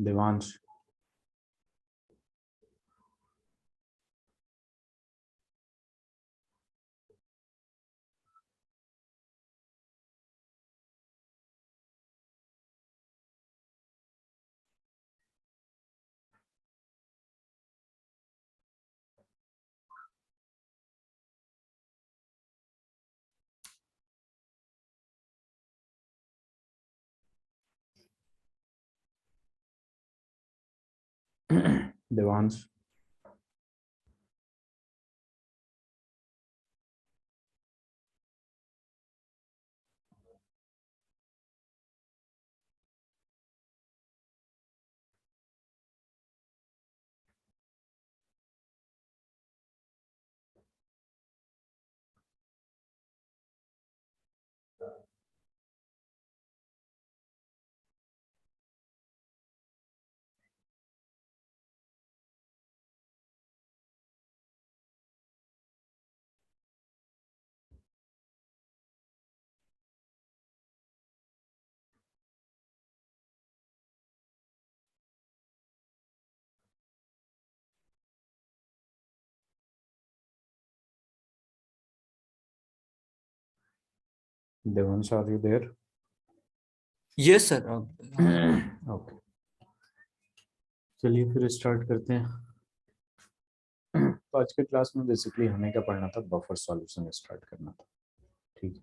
Devansh, Devansh, Devansh, are you there? Yes sir. Okay, चलिए फिर start करते हैं। तो आज के क्लास में बेसिकली हमें क्या पढ़ना था, बफर सॉल्यूशन स्टार्ट करना था। ठीक है,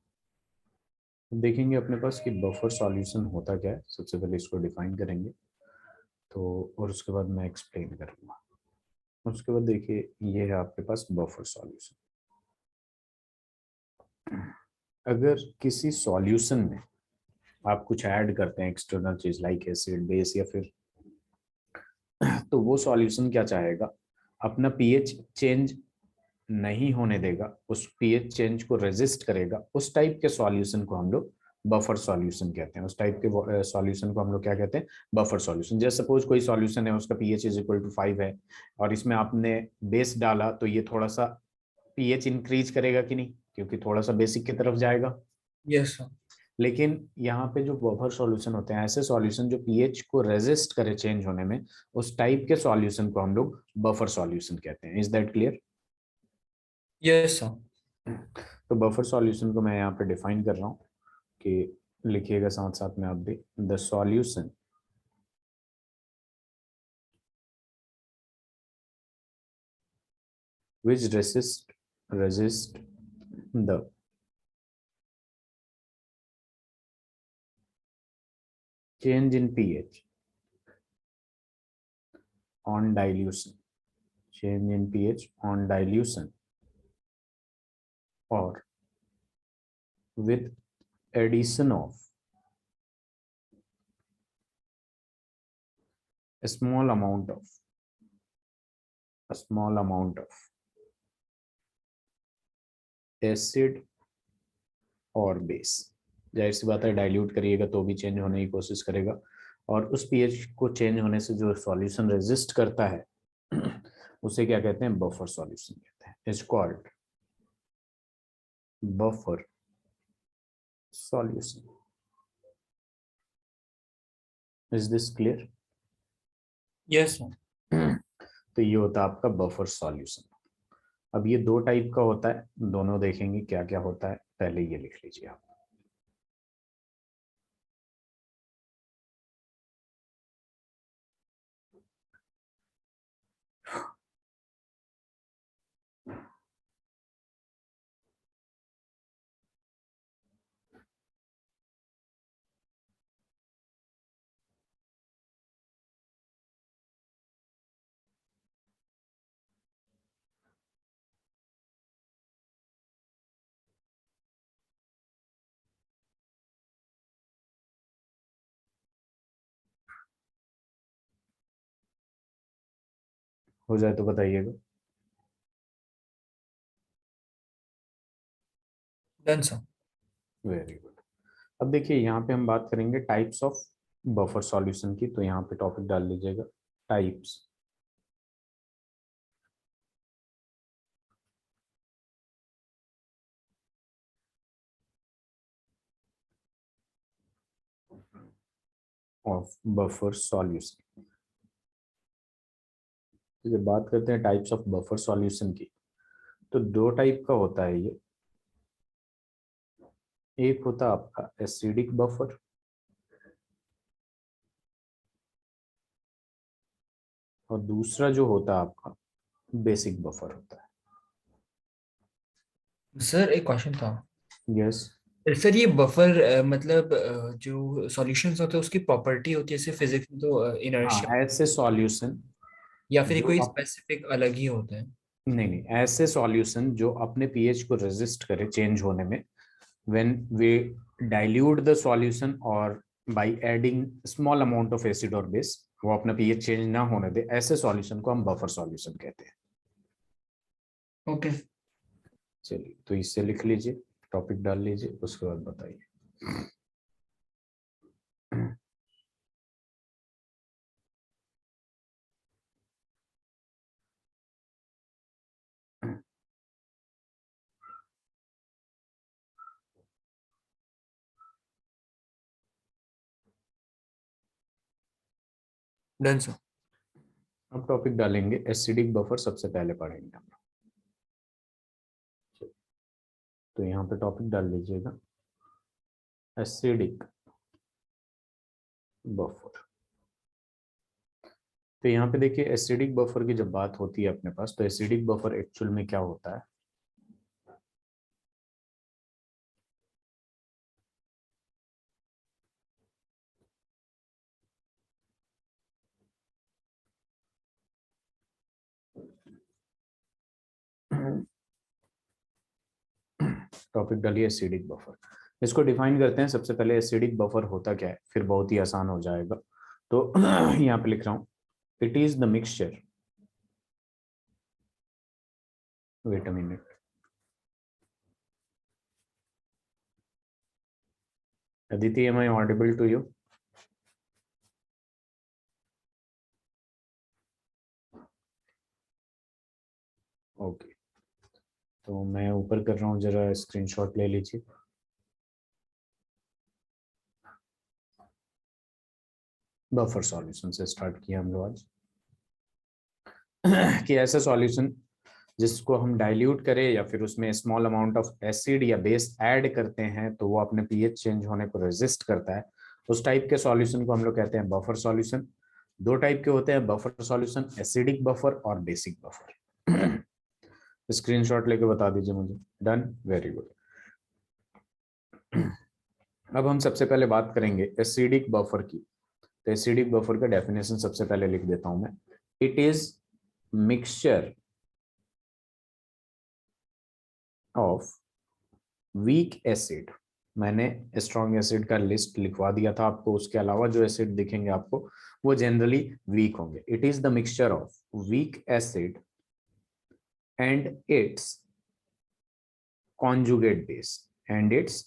तो देखेंगे अपने पास कि बफर सॉल्यूशन होता क्या है। सबसे पहले इसको डिफाइन करेंगे, तो और उसके बाद मैं एक्सप्लेन करूँगा। उसके बाद देखिए, ये है आपके पास बफर सॉल्यूशन। अगर किसी सॉल्यूशन में आप कुछ ऐड करते हैं एक्सटर्नल चीज लाइक एसिड, बेस या फिर, तो वो सॉल्यूशन क्या चाहेगा, अपना पीएच चेंज नहीं होने देगा, उस पीएच चेंज को रेजिस्ट करेगा। उस टाइप के सॉल्यूशन को हम लोग बफर सॉल्यूशन कहते हैं। उस टाइप के सॉल्यूशन को हम लोग क्या कहते हैं, बफर सॉल्यूशन। जैसे सपोज कोई सॉल्यूशन है, उसका पीएच इज इक्वल टू 5 है, और इसमें आपने बेस डाला, तो ये थोड़ा सा पीएच इंक्रीज करेगा कि नहीं, क्योंकि थोड़ा सा बेसिक की तरफ जाएगा। Yes sir. लेकिन यहाँ पे जो बफर सॉल्यूशन होते हैं, ऐसे सॉल्यूशन जो पीएच को रेजिस्ट करे चेंज होने में, उस टाइप के सॉल्यूशन को हम लोग बफर सॉल्यूशन कहते हैं। Is that clear? Yes sir. तो बफर सॉल्यूशन को मैं यहाँ पे डिफाइन कर रहा हूँ, कि लिखिएगा साथ साथ में आप भी, the solution which resist the change in pH on dilution, change in pH on dilution, or with addition of a small amount of acid और बेस। जाहिर सी बात है, डाइल्यूट करिएगा तो भी चेंज होने की कोशिश करेगा, और उस पीएच को चेंज होने से जो सॉल्यूशन रेजिस्ट करता है उसे क्या कहते हैं, बफर सॉल्यूशन कहते हैं। Is called buffer solution. Is this clear? Yes sir. तो ये होता है आपका बफर सॉल्यूशन। अब ये दो टाइप का होता है, दोनों देखेंगे क्या क्या होता है। पहले ये लिख लीजिए आप। हो जाए तो बताइएगा। Done sir. Very good. अब देखिए, यहाँ पे हम बात करेंगे टाइप्स ऑफ बफर सॉल्यूशन की, तो यहाँ पे टॉपिक डाल लीजिएगा, टाइप्स ऑफ बफर सॉल्यूशन। जब बात करते हैं टाइप्स ऑफ बफर सॉल्यूशन की, तो दो टाइप का होता है ये। एक होता है आपका एसिडिक बफर, और दूसरा जो होता है आपका बेसिक बफर होता सर एक क्वेश्चन था। है। यस। सर ये बफर मतलब जो सॉल्यूशंस होते हैं उसकी प्रॉपर्टी होती है सिर्फ फिजिक्स में तो इनर्शिया, हाँ, ऐसे सॉल्यूशन या फिर जो कोई आप, स्पेसिफिक अलग ही होता है? नहीं नहीं, ऐसे सॉल्यूशन जो अपने पीएच को रेजिस्ट करे चेंज होने में, when we dilute the solution or by adding small amount of acid or base, वो अपना पीएच चेंज ना होने दे, ऐसे सॉल्यूशन को हम बफर सॉल्यूशन कहते हैं। ओके। चलिए, तो इससे लिख लीजिए, टॉपिक डाल लीजिए, उसके बाद बताइए। Done sir. अब टॉपिक डालेंगे एसिडिक बफर, सबसे पहले पढ़ेंगे हम। तो यहाँ पे टॉपिक डाल लीजिएगा एसिडिक बफर। तो यहाँ पे देखिए, एसिडिक बफर की जब बात होती है अपने पास, तो एसिडिक बफर एक्चुअल में क्या होता है। टॉपिक डालिए एसिडिक बफर। इसको डिफाइन करते हैं। सबसे पहले एसिडिक बफर होता क्या है, फिर बहुत ही आसान हो जाएगा। तो यहाँ पे लिख रहा हूँ, it is the mixture, wait a minute, Aditi, am I audible to you? Okay, तो मैं ऊपर कर रहा हूँ, जरा स्क्रीनशॉट ले लीजिए। बफर सॉल्यूशन से स्टार्ट किया हम लोग आज। कि ऐसा सॉल्यूशन जिसको हम डाइल्यूट करें या फिर उसमें स्मॉल अमाउंट ऑफ एसिड या बेस ऐड करते हैं तो वो अपने पीएच चेंज होने को रेजिस्ट करता है, उस टाइप के सॉल्यूशन को हम लोग कहते हैं बफर सॉल्यूशन। दो टाइप के होते हैं बफर सॉल्यूशन, एसिडिक बफर और बेसिक बफर। स्क्रीनशॉट लेके बता दीजिए मुझे। Done, very good. अब हम सबसे पहले बात करेंगे एसिडिक बफर की। तो एसिडिक बफर का डेफिनेशन सबसे पहले लिख देता हूं मैं। It is mixture of weak acid. मैंने स्ट्रॉन्ग एसिड का लिस्ट लिखवा दिया था आपको, उसके अलावा जो एसिड दिखेंगे आपको वो जनरली वीक होंगे। It is the mixture of weak acid and it's conjugate base, and it's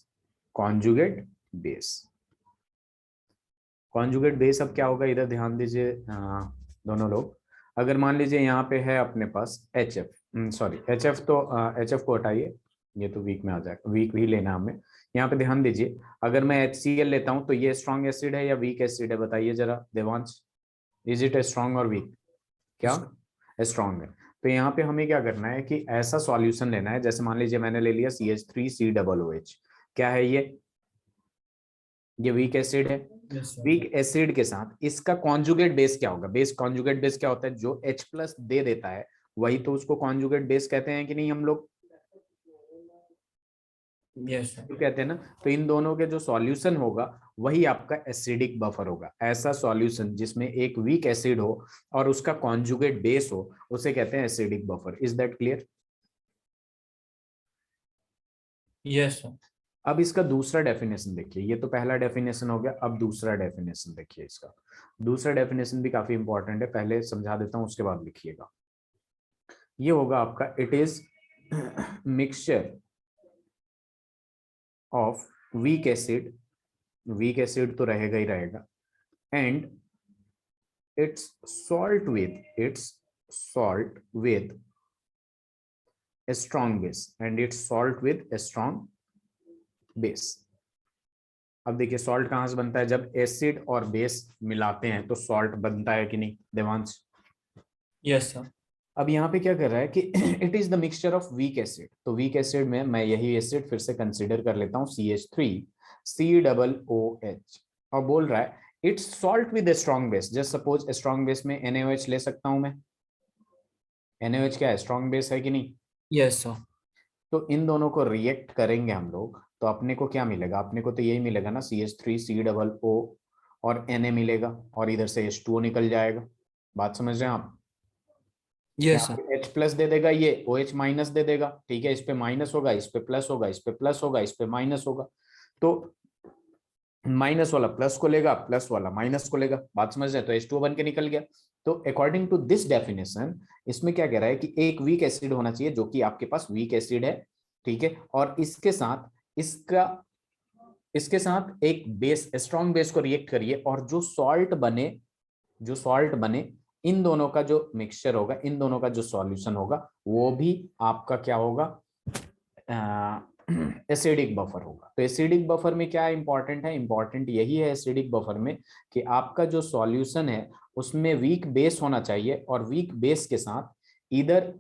conjugate base. Conjugate base अब क्या होगा, इधर ध्यान दीजिए दोनों लोग। अगर मान लीजिए यहाँ पे है अपने पास H F, sorry H F, तो एच एफ को हटाइए, ये तो वीक में आ जाएगा, वीक ही लेना हमें। यहाँ पे ध्यान दीजिए, अगर मैं HCl लेता हूँ तो ये स्ट्रॉन्ग एसिड है या वीक एसिड है, बताइए जरा देवांश। इज इट स्ट्रॉन्ग और वीक? क्या स्ट्रॉन्ग है। तो यहाँ पे हमें क्या करना है कि ऐसा सॉल्यूशन लेना है, जैसे मान लीजिए मैंने ले लिया CH3COOH। क्या है ये वीक एसिड है। Yes sir. वीक एसिड के साथ इसका कॉन्जुगेट बेस क्या होगा, बेस कॉन्जुगेट बेस क्या होता है, जो H प्लस दे देता है वही तो उसको कॉन्जुगेट बेस कहते हैं कि नहीं हम लोग? Yes sir. तो कहते हैं ना। तो इन दोनों के जो सॉल्यूशन होगा वही आपका एसिडिक बफर होगा। ऐसा सॉल्यूशन जिसमें एक वीक एसिड हो और उसका कॉन्जुगेट बेस हो, उसे कहते हैं acidic buffer. Is that clear? Yes sir. अब इसका दूसरा डेफिनेशन देखिए, ये तो पहला डेफिनेशन हो गया, अब दूसरा डेफिनेशन देखिए इसका। दूसरा डेफिनेशन भी काफी इंपॉर्टेंट है, पहले समझा देता हूं उसके बाद लिखिएगा। ये होगा आपका, it is mixture of weak acid, weak acid तो रहेगा ही रहेगा, and it's salt with a strong base, and it's salt with a strong base। अब देखिए सॉल्ट कहां से बनता है, जब एसिड और बेस मिलाते हैं तो सॉल्ट बनता है कि नहीं देवांश? Yes sir. अब यहाँ पे क्या कर रहा है कि it is the mixture of weak acid, तो वीक एसिड में मैं यही एसिड फिर से कंसिडर कर लेता हूँ CH3COOH, और बोल रहा है it's salt with strong base. Just suppose strong base में NaOH ले सकता हूं मैं। NaOH क्या है, स्ट्रॉन्ग बेस है कि नहीं? Yes sir. तो इन दोनों को रिएक्ट करेंगे हम लोग, तो अपने को क्या मिलेगा? अपने को तो यही मिलेगा ना, CH3COO और Na मिलेगा, और इधर से H2O निकल जाएगा। बात समझ रहे हैं आप? यस यहाँ सर। पे H प्लस दे देगा, ये OH माइनस दे देगा, ठीक है। इस पे माइनस होगा, इस पे प्लस होगा, इस पे प्लस होगा, इस पे माइनस होगा। तो माइनस वाला प्लस को लेगा, प्लस वाला माइनस को लेगा। बात समझ रहे हैं? तो H2O बन के निकल गया। तो अकॉर्डिंग टू दिस डेफिनेशन, इसमें क्या कह रहा है कि एक वीक एसिड होना चाहिए, जो कि आपके पास वीक एसिड है, ठीक है, और इसके साथ एक बेस, स्ट्रॉन्ग बेस को रिएक्ट करिए, और जो सॉल्ट बने, इन दोनों का जो मिक्सचर होगा, इन दोनों का जो सॉल्यूशन होगा, वो भी आपका क्या होगा? एसिडिक बफर होगा। तो एसिडिक बफर में क्या इंपॉर्टेंट है? इंपॉर्टेंट यही है एसिडिक बफर में कि आपका जो सॉल्यूशन है उसमें वीक बेस होना चाहिए, और वीक बेस के साथ इधर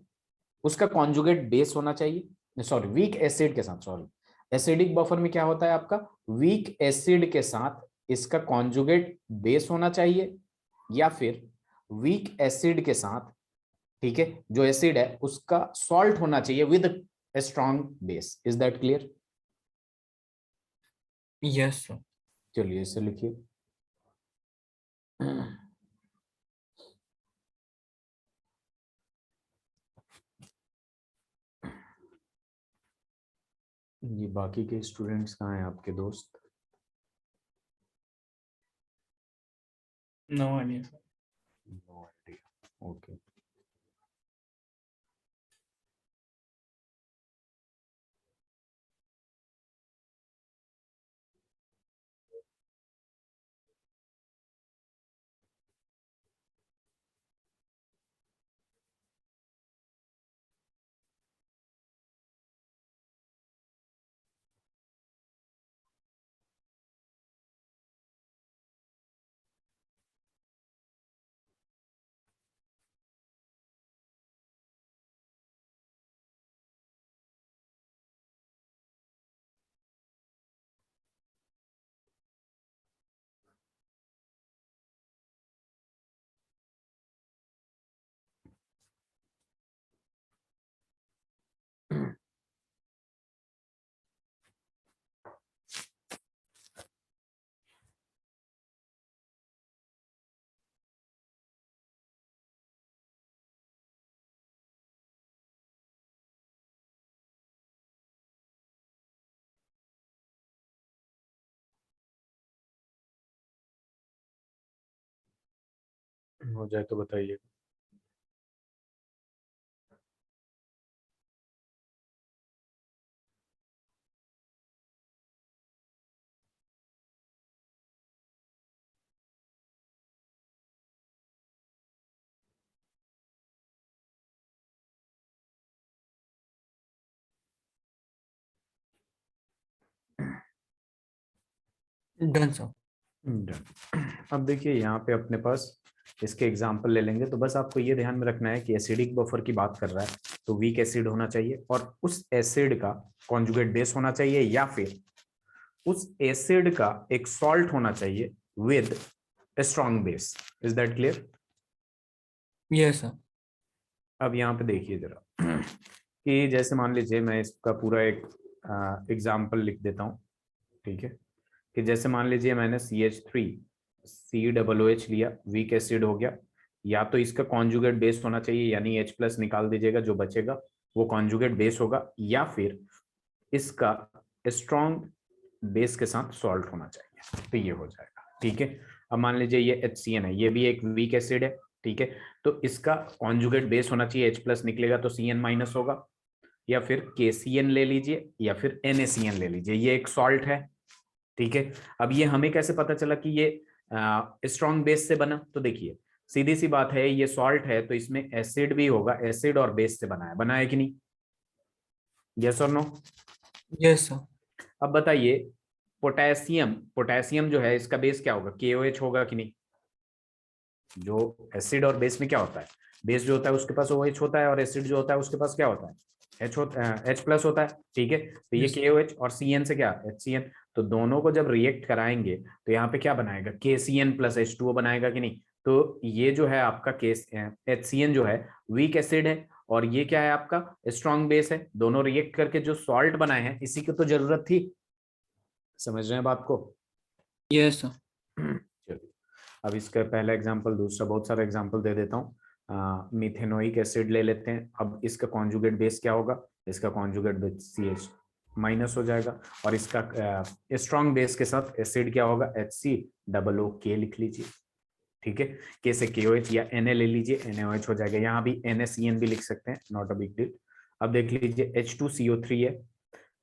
उसका कॉन्जुगेट बेस होना चाहिए, सॉरी वीक एसिड के साथ, सॉरी, एसिडिक बफर में क्या होता है आपका? वीक एसिड के साथ इसका कॉन्जुगेट बेस होना चाहिए, या फिर वीक एसिड के साथ, ठीक है, जो एसिड है उसका सॉल्ट होना चाहिए with a strong base. Is that clear? Yes sir. चलिए इसे लिखिए। ये बाकी के स्टूडेंट्स कहाँ हैं आपके दोस्त? No idea sir. No idea, okay. हो जाए तो बताइए। Done sir. Done. अब देखिए यहाँ पे अपने पास इसके एग्जाम्पल ले लेंगे, तो बस आपको ये ध्यान में रखना है कि एसिडिक बफर की बात कर रहा है, तो वीक एसिड होना चाहिए, और उस एसिड का कॉन्जुगेट बेस होना चाहिए, या फिर उस एसिड का एक सॉल्ट होना चाहिए with strong base. Is that clear? Yes sir. अब यहाँ पे देखिए जरा कि जैसे मान लीजिए मैं इसका पूरा एक एग्जाम्पल लिख देता हूँ, ठीक है, कि जैसे मान लीजिए मैंने CH3COOH लिया, वीक एसिड हो गया, या तो इसका कॉन्जुगेट बेस होना चाहिए, यानी H प्लस निकाल दीजिएगा, जो बचेगा वो कॉन्जुगेट बेस होगा, या फिर इसका स्ट्रॉन्ग बेस के साथ सॉल्ट होना चाहिए, तो ये हो जाएगा, ठीक है। अब मान लीजिए ये HCN है, ये भी एक वीक एसिड है, ठीक है, तो इसका कॉन्जुगेट बेस होना चाहिए, H प्लस निकलेगा तो Cn माइनस होगा, या फिर KCN ले लीजिए, या फिर NaCN ले लीजिए, ये एक सॉल्ट है, ठीक है। अब ये हमें कैसे पता चला कि ये स्ट्रॉन्ग बेस से बना? तो देखिए सीधी सी बात है, ये सॉल्ट है तो इसमें एसिड भी होगा, एसिड और बेस से बना है कि नहीं? यस और नो? Yes sir. अब बताइए, पोटेशियम, पोटेशियम जो है इसका बेस क्या होगा? KOH होगा कि नहीं? जो एसिड और बेस में क्या होता है, बेस जो होता है उसके पास OH होता है और एसिड जो होता है उसके पास क्या होता है, H होता है, H+ होता है, ठीक है। तो ये Yes. KOH और CN से क्या, HCN, तो दोनों को जब रिएक्ट कराएंगे तो यहाँ पे क्या बनाएगा, KCN प्लस H2O बनाएगा कि नहीं। तो ये जो है आपका केस HCN जो है वीक एसिड है और ये क्या है आपका स्ट्रॉन्ग बेस है, दोनों रिएक्ट करके जो सॉल्ट बनाए हैं इसी की तो जरूरत थी। समझ रहे हैं बात को? Yes, sir. चलिए, अब इसका पहला एग्जांपल, दूसरा बहुत सारा एग्जांपल दे देता हूँ। मिथेनोइक एसिड ले लेते हैं। अब इसका कॉन्जुगेट बेस क्या होगा, इसका कॉन्जुगेट बेस CH माइनस हो जाएगा और इसका स्ट्रॉन्ग बेस के साथ एसिड क्या होगा, HCOO लिख लीजिए, ठीक है। के से KOH या Na ले लीजिए, NaOH हो जाएगा। यहाँ भी NaCN भी लिख सकते हैं, नॉट अ बिग डील। अब देख लीजिए H2CO3 है,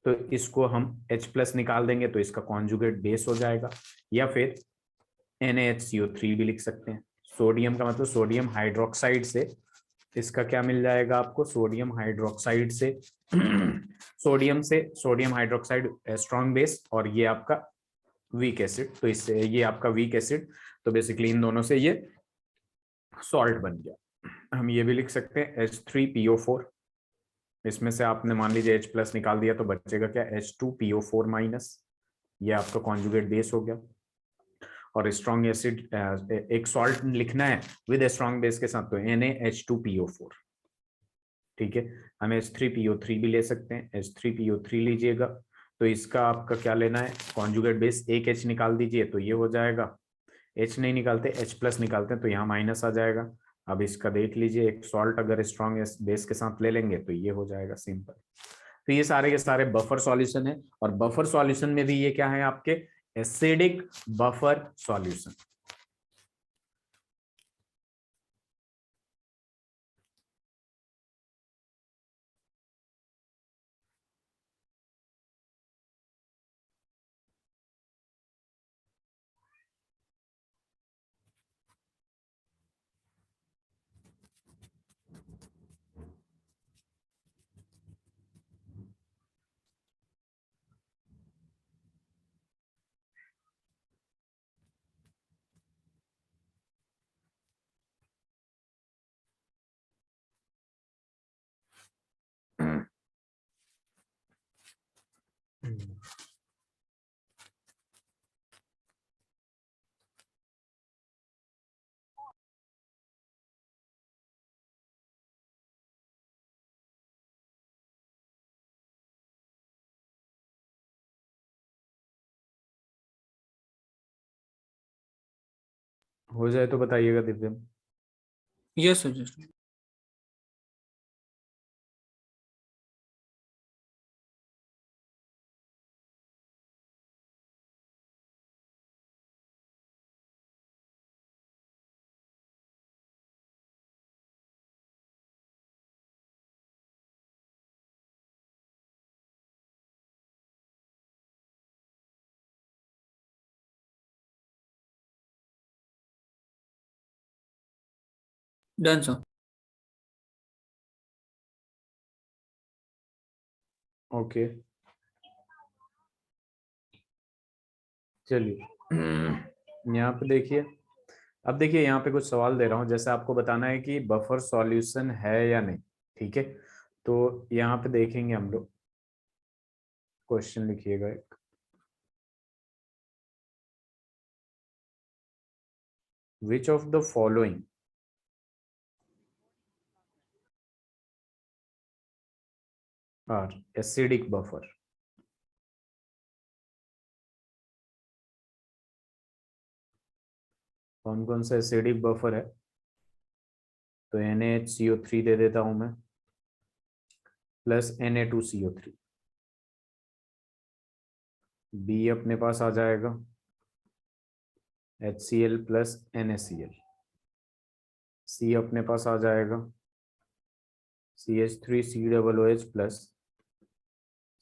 तो इसको हम H+ निकाल देंगे तो इसका कॉन्जुगेट बेस हो जाएगा, या फिर NaHCO3 भी लिख सकते हैं। सोडियम का मतलब सोडियम हाइड्रोक्साइड से इसका क्या मिल जाएगा आपको, सोडियम हाइड्रोक्साइड से सोडियम हाइड्रोक्साइड स्ट्रॉन्ग बेस और ये आपका वीक एसिड, तो इससे ये आपका वीक एसिड, तो बेसिकली इन दोनों से ये सॉल्ट बन गया। हम ये भी लिख सकते हैं H3PO4, इसमें से आपने मान लीजिए H+ निकाल दिया तो बचेगा क्या, H2PO4-, ये आपका कॉन्जुगेट बेस हो गया। और स्ट्रॉन्ग एसिड एक सॉल्ट लिखना है विद स्ट्रॉन्ग बेस के साथ, तो NaH2PO4, ठीक है। हम H3PO3 भी ले सकते हैं, H3PO3 लीजिएगा तो इसका आपका क्या लेना है, कॉन्जुगेट बेस, एक H निकाल दीजिए तो ये हो जाएगा। H नहीं निकालते, H+ निकालते हैं तो यहाँ माइनस आ जाएगा। अब इसका देख लीजिए, एक सॉल्ट अगर स्ट्रॉन्ग बेस के साथ ले लेंगे तो ये हो जाएगा, सिंपल। तो ये सारे के सारे बफर सॉल्यूशन है, और बफर सॉल्यूशन में भी ये क्या है आपके, एसिडिक बफर सॉल्यूशन। हो जाए तो बताइएगा दिव्यम। Yes, sir. Just. Done, sir. Okay, चलिए। यहाँ पे देखिए, अब देखिए यहाँ पे कुछ सवाल दे रहा हूँ, जैसे आपको बताना है कि बफर सॉल्यूशन है या नहीं, ठीक है। तो यहाँ पे देखेंगे हम लोग, क्वेश्चन लिखिएगा एक, which of the following are acidic buffer. कौन कौन सा एसिडिक बफर है, तो NaHCO3 दे देता हूं मैं, प्लस Na2CO3। बी अपने पास आ जाएगा HCl प्लस NaCl। सी अपने पास आ जाएगा CH3COOH प्लस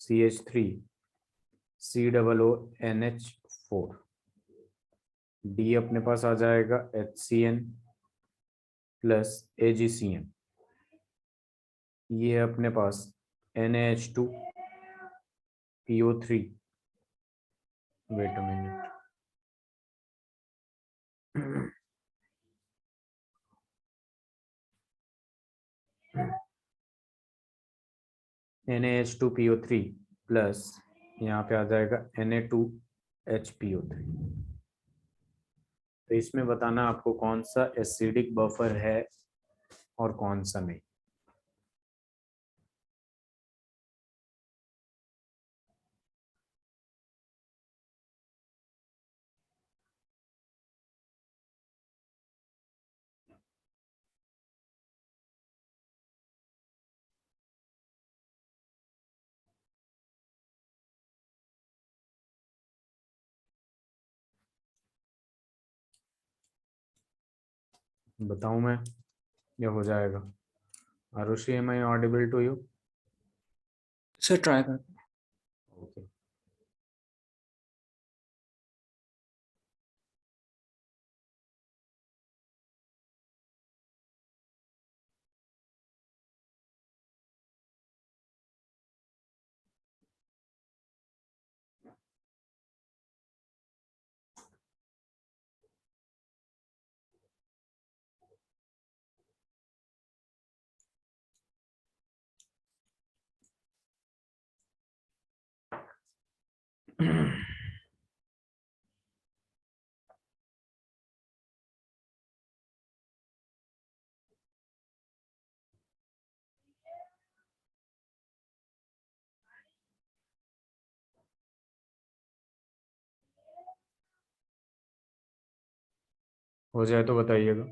CH3COONH4। डी अपने पास आ जाएगा HCN प्लस AgCN। ये है अपने पास NaH2PO3। Wait a minute, NaH2PO3 plus यहाँ पे आ जाएगा Na2HPO3। तो इसमें बताना आपको कौन सा एसिडिक बफर है और कौन सा नहीं। बताऊं मैं, ये हो जाएगा। Aarushi, am I audible to you? Sir try कर। ओके। हो जाए तो बताइएगा।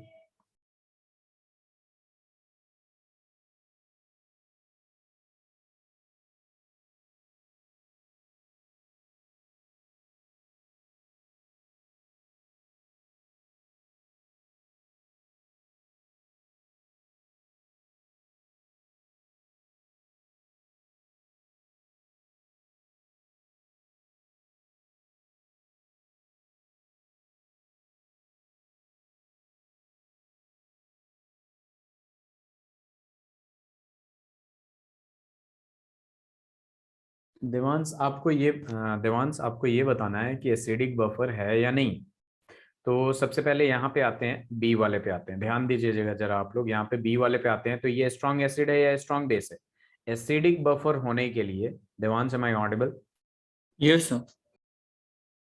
देवांश आपको ये बताना है कि एसिडिक बफर है या नहीं। तो सबसे पहले यहाँ पे आते हैं, बी वाले पे आते हैं। ध्यान दीजिएगा जरा आप लोग, यहाँ पे बी वाले पे आते हैं। तो ये स्ट्रॉन्ग एसिड है या स्ट्रॉन्ग बेस है? एसिडिक बफर होने के लिए, Devansh am I audible? Yes sir.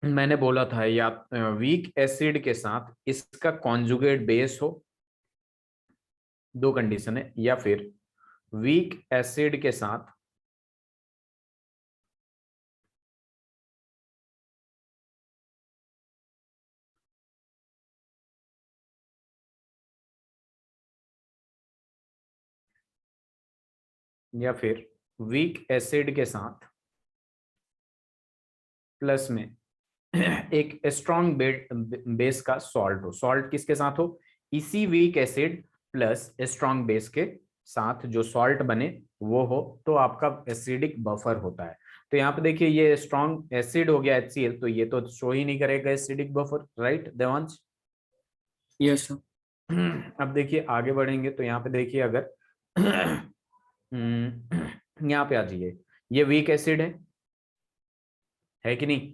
मैंने बोला था या वीक एसिड के साथ इसका कॉन्जुगेट बेस हो, दो कंडीशन है, या फिर वीक एसिड के साथ या फिर वीक एसिड के साथ प्लस में एक स्ट्रॉन्ग बेस का सॉल्ट हो। सॉल्ट किसके साथ हो? इसी weak acid plus strong base के साथ जो सॉल्ट बने वो हो, तो आपका एसिडिक बफर होता है। तो यहाँ पे देखिए, ये स्ट्रॉन्ग एसिड हो गया HCl, तो ये तो शो ही नहीं करेगा acidic buffer, right Devansh? Yes sir. अब देखिए आगे बढ़ेंगे, तो यहाँ पे देखिए अगर यहाँ पे आ जाइए, ये वीक एसिड है कि नहीं?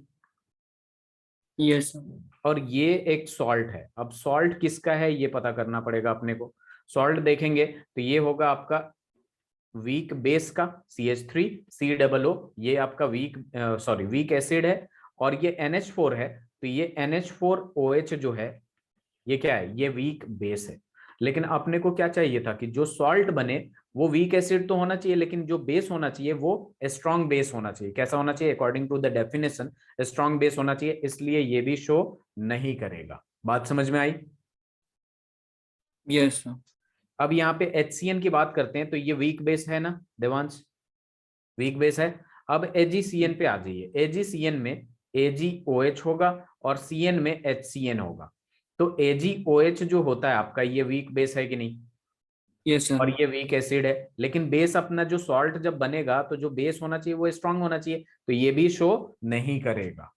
Yes sir. और ये एक सॉल्ट है। अब सॉल्ट किसका है ये पता करना पड़ेगा अपने को। सॉल्ट देखेंगे तो ये होगा आपका वीक बेस का CH3COO, ये आपका वीक एसिड है। और ये NH4 है, तो ये NH4OH जो है, ये क्या है? ये वीक बेस है। लेकिन अपने को क्या चाहिए था कि जो सॉल्ट बने वो वीक एसिड तो होना चाहिए, लेकिन जो बेस होना चाहिए वो स्ट्रॉन्ग बेस होना चाहिए। कैसा होना चाहिए? According to the definition strong base होना चाहिए, इसलिए ये भी शो नहीं करेगा। बात समझ में आई? Yes sir. अब यहाँ पे HCN की बात करते हैं, तो ये वीक बेस है ना देवांश? वीक बेस है। अब AgCN पे आ जाइए। AgCN में AgOH होगा और CN में HCN होगा। तो AgOH जो होता है आपका, ये वीक बेस है कि नहीं? Yes sir. और ये वीक एसिड है। लेकिन बेस अपना जो सॉल्ट जब बनेगा तो जो बेस होना चाहिए वो स्ट्रांग होना चाहिए, तो ये भी शो नहीं करेगा।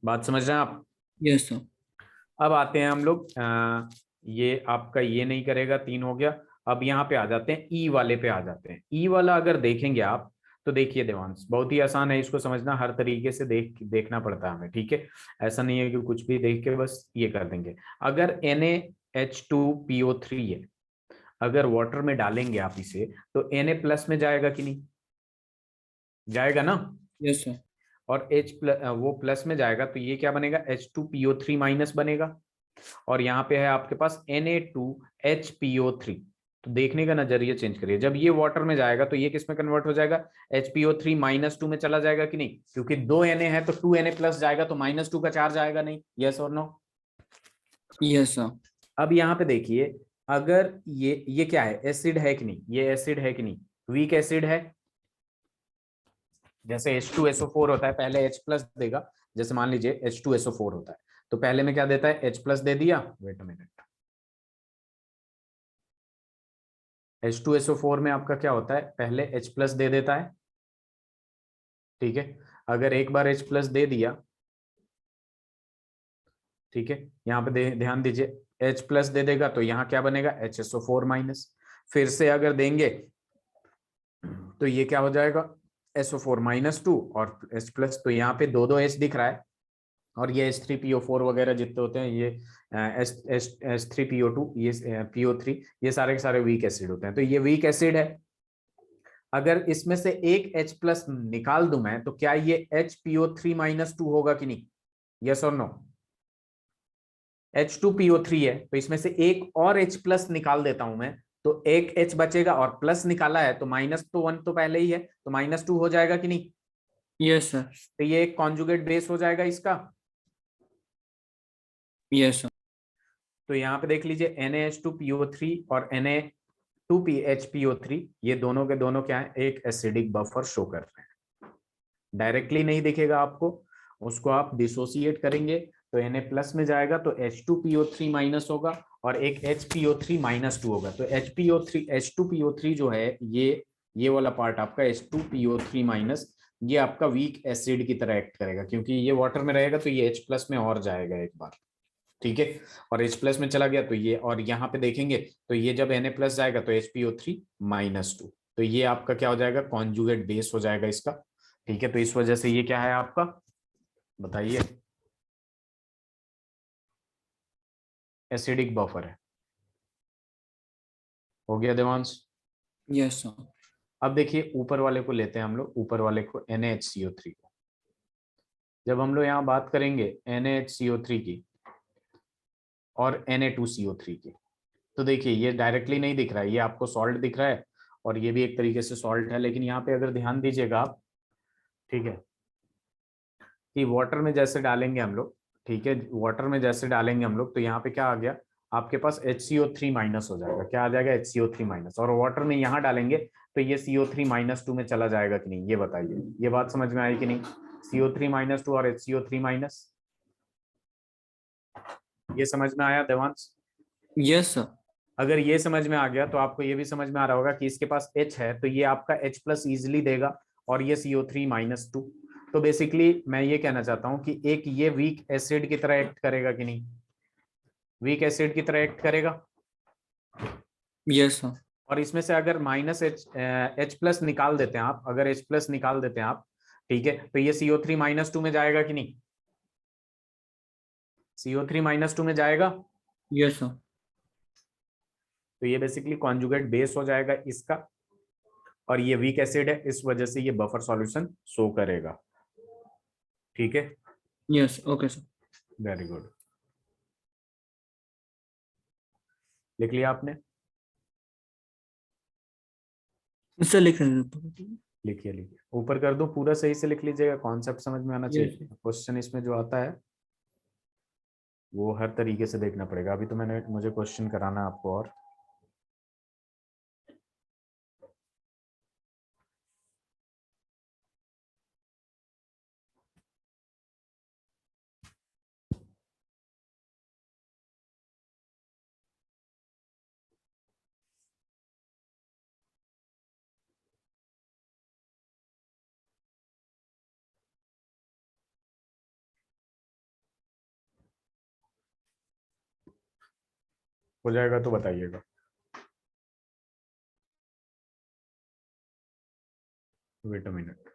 बात समझ रहे हैं आप? Yes sir. अब आते हैं हम लोग, ये आपका ये नहीं करेगा, 3 हो गया। अब यहाँ पे आ जाते हैं, ई वाले पे आ जाते हैं। ई वाला अगर देखेंगे आप, तो देखिए देवांश, बहुत ही आसान है इसको समझना। हर तरीके से देखना पड़ता है हमें, ठीक है? ऐसा नहीं है कि कुछ भी देख के बस ये कर देंगे। अगर NaH2PO3 है, अगर वाटर में डालेंगे आप इसे, तो Na+ में जाएगा कि नहीं? जाएगा ना। Yes sir. और H प्लस वो प्लस में जाएगा तो ये क्या बनेगा, H2PO3 माइनस बनेगा। और यहाँ पे है आपके पास Na2HPO3। तो देखने का नजरिया चेंज करिए, जब ये वाटर में जाएगा तो ये किस में कन्वर्ट हो जाएगा, HPO3 -2 में चला जाएगा कि नहीं, क्योंकि 2 Na है तो 2Na प्लस जाएगा तो -2 का चार्ज आएगा नहीं, यस और नो। Yes sir. अब यहाँ पे देखिए, अगर ये क्या है, एसिड है कि नहीं, ये एसिड है कि नहीं, वीक एसिड है। जैसे H2SO4 होता है, पहले H प्लस देगा। जैसे मान लीजिए H2SO4 होता है, तो पहले में क्या देता है, H प्लस दे दिया। वेट अ मिनट, H2SO4 में आपका क्या होता है, पहले H प्लस दे देता है। ठीक है, अगर एक बार H प्लस दे दिया, ठीक है, यहाँ पे ध्यान दीजिए, H प्लस दे देगा तो यहाँ क्या बनेगा, HSO4 माइनस। फिर से अगर देंगे तो ये क्या हो जाएगा, SO4 -2 और H प्लस, तो यहाँ पे दो दो H दिख रहा है। और ये H3PO4 वगैरह जितने होते हैं, ये H3PO2, ये PO3, ये सारे के सारे वीक एसिड होते हैं, तो ये वीक एसिड है। अगर इसमें से एक H प्लस निकाल दूं मैं, तो क्या ये HPO3 -2 होगा कि नहीं, यस और नो। H2PO3 है तो इसमें से एक और H प्लस निकाल देता हूं मैं, तो एक H बचेगा, और प्लस निकाला है तो माइनस तो 1 तो पहले ही है, तो -2 हो जाएगा कि नहीं। Yes sir. तो ये एक कॉन्जुगेट बेस हो जाएगा इसका। Yes sir. तो यहाँ पे देख लीजिए, Na2PO3 और Na2PHPO3, ये दोनों के दोनों क्या है, एक एसिडिक बफर शो कर रहे हैं। डायरेक्टली नहीं दिखेगा आपको, उसको आप डिसोसिएट करेंगे तो Na प्लस में जाएगा तो H2PO3 माइनस होगा, और एक HPO3 -2 होगा। तो H2PO3 जो है, ये वाला पार्ट आपका H2PO3 माइनस, ये आपका वीक एसिड की तरह एक्ट करेगा, क्योंकि ये वाटर में रहेगा तो ये H प्लस में और जाएगा एक बार। ठीक है, और H प्लस में चला गया तो ये, और यहाँ पे देखेंगे तो ये जब Na प्लस जाएगा तो HPO3 -2, तो ये आपका क्या हो जाएगा, कॉन्जुगेट बेस हो जाएगा इसका। ठीक है, तो इस वजह से ये क्या है आपका, बताइए, एसिडिक बफर है। हो गया देवांश। Yes sir. अब देखिए ऊपर वाले को लेते हैं हम लोग, ऊपर वाले को NaHCO3 को। जब हम लोग यहाँ बात करेंगे NaHCO3 की और Na2CO3 की, तो देखिए ये डायरेक्टली नहीं दिख रहा है, ये आपको सॉल्ट दिख रहा है, और ये भी एक तरीके से सॉल्ट है, लेकिन यहाँ पे अगर ध्यान दीजिएगा आप, ठीक है, कि वाटर में जैसे डालेंगे हम लोग, ठीक है, वाटर में जैसे डालेंगे हम लोग, तो यहाँ पे क्या आ गया, आपके पास HCO3 माइनस हो जाएगा, क्या आ जाएगा, HCO3 माइनस, और वाटर में यहाँ डालेंगे तो ये CO3 -2 में चला जाएगा कि नहीं, ये बताइए, ये बात समझ में आई कि नहीं, CO3 -2 और HCO3 माइनस, ये समझ में आया देवांश। Yes sir. अगर ये समझ में आ गया तो आपको ये भी समझ में आ रहा होगा कि इसके पास H है तो ये आपका H प्लस इजिली देगा, और ये CO3 -2। तो बेसिकली मैं ये कहना चाहता हूं कि एक ये वीक एसिड की तरह एक्ट करेगा कि नहीं, वीक एसिड की तरह एक्ट करेगा। Yes sir. और इसमें से अगर H प्लस निकाल देते हैं आप, अगर H प्लस निकाल देते हैं आप, ठीक है, तो ये CO3 -2 में जाएगा कि नहीं, CO3 -2 में जाएगा। Yes sir. तो ये बेसिकली कॉन्जुगेट बेस हो जाएगा इसका, और ये वीक एसिड है, इस वजह से ये बफर सॉल्यूशन शो करेगा। ठीक है, yes, okay sir. Very good, लिख लिया आपने, सर लिख रहे हैं। लिखिए लिखिए, ऊपर कर दो, पूरा सही से लिख लीजिएगा, कॉन्सेप्ट समझ में आना चाहिए। यस। क्वेश्चन इसमें जो आता है वो हर तरीके से देखना पड़ेगा, अभी तो मुझे क्वेश्चन कराना है आपको, और हो जाएगा तो बताइएगा। Wait a minute,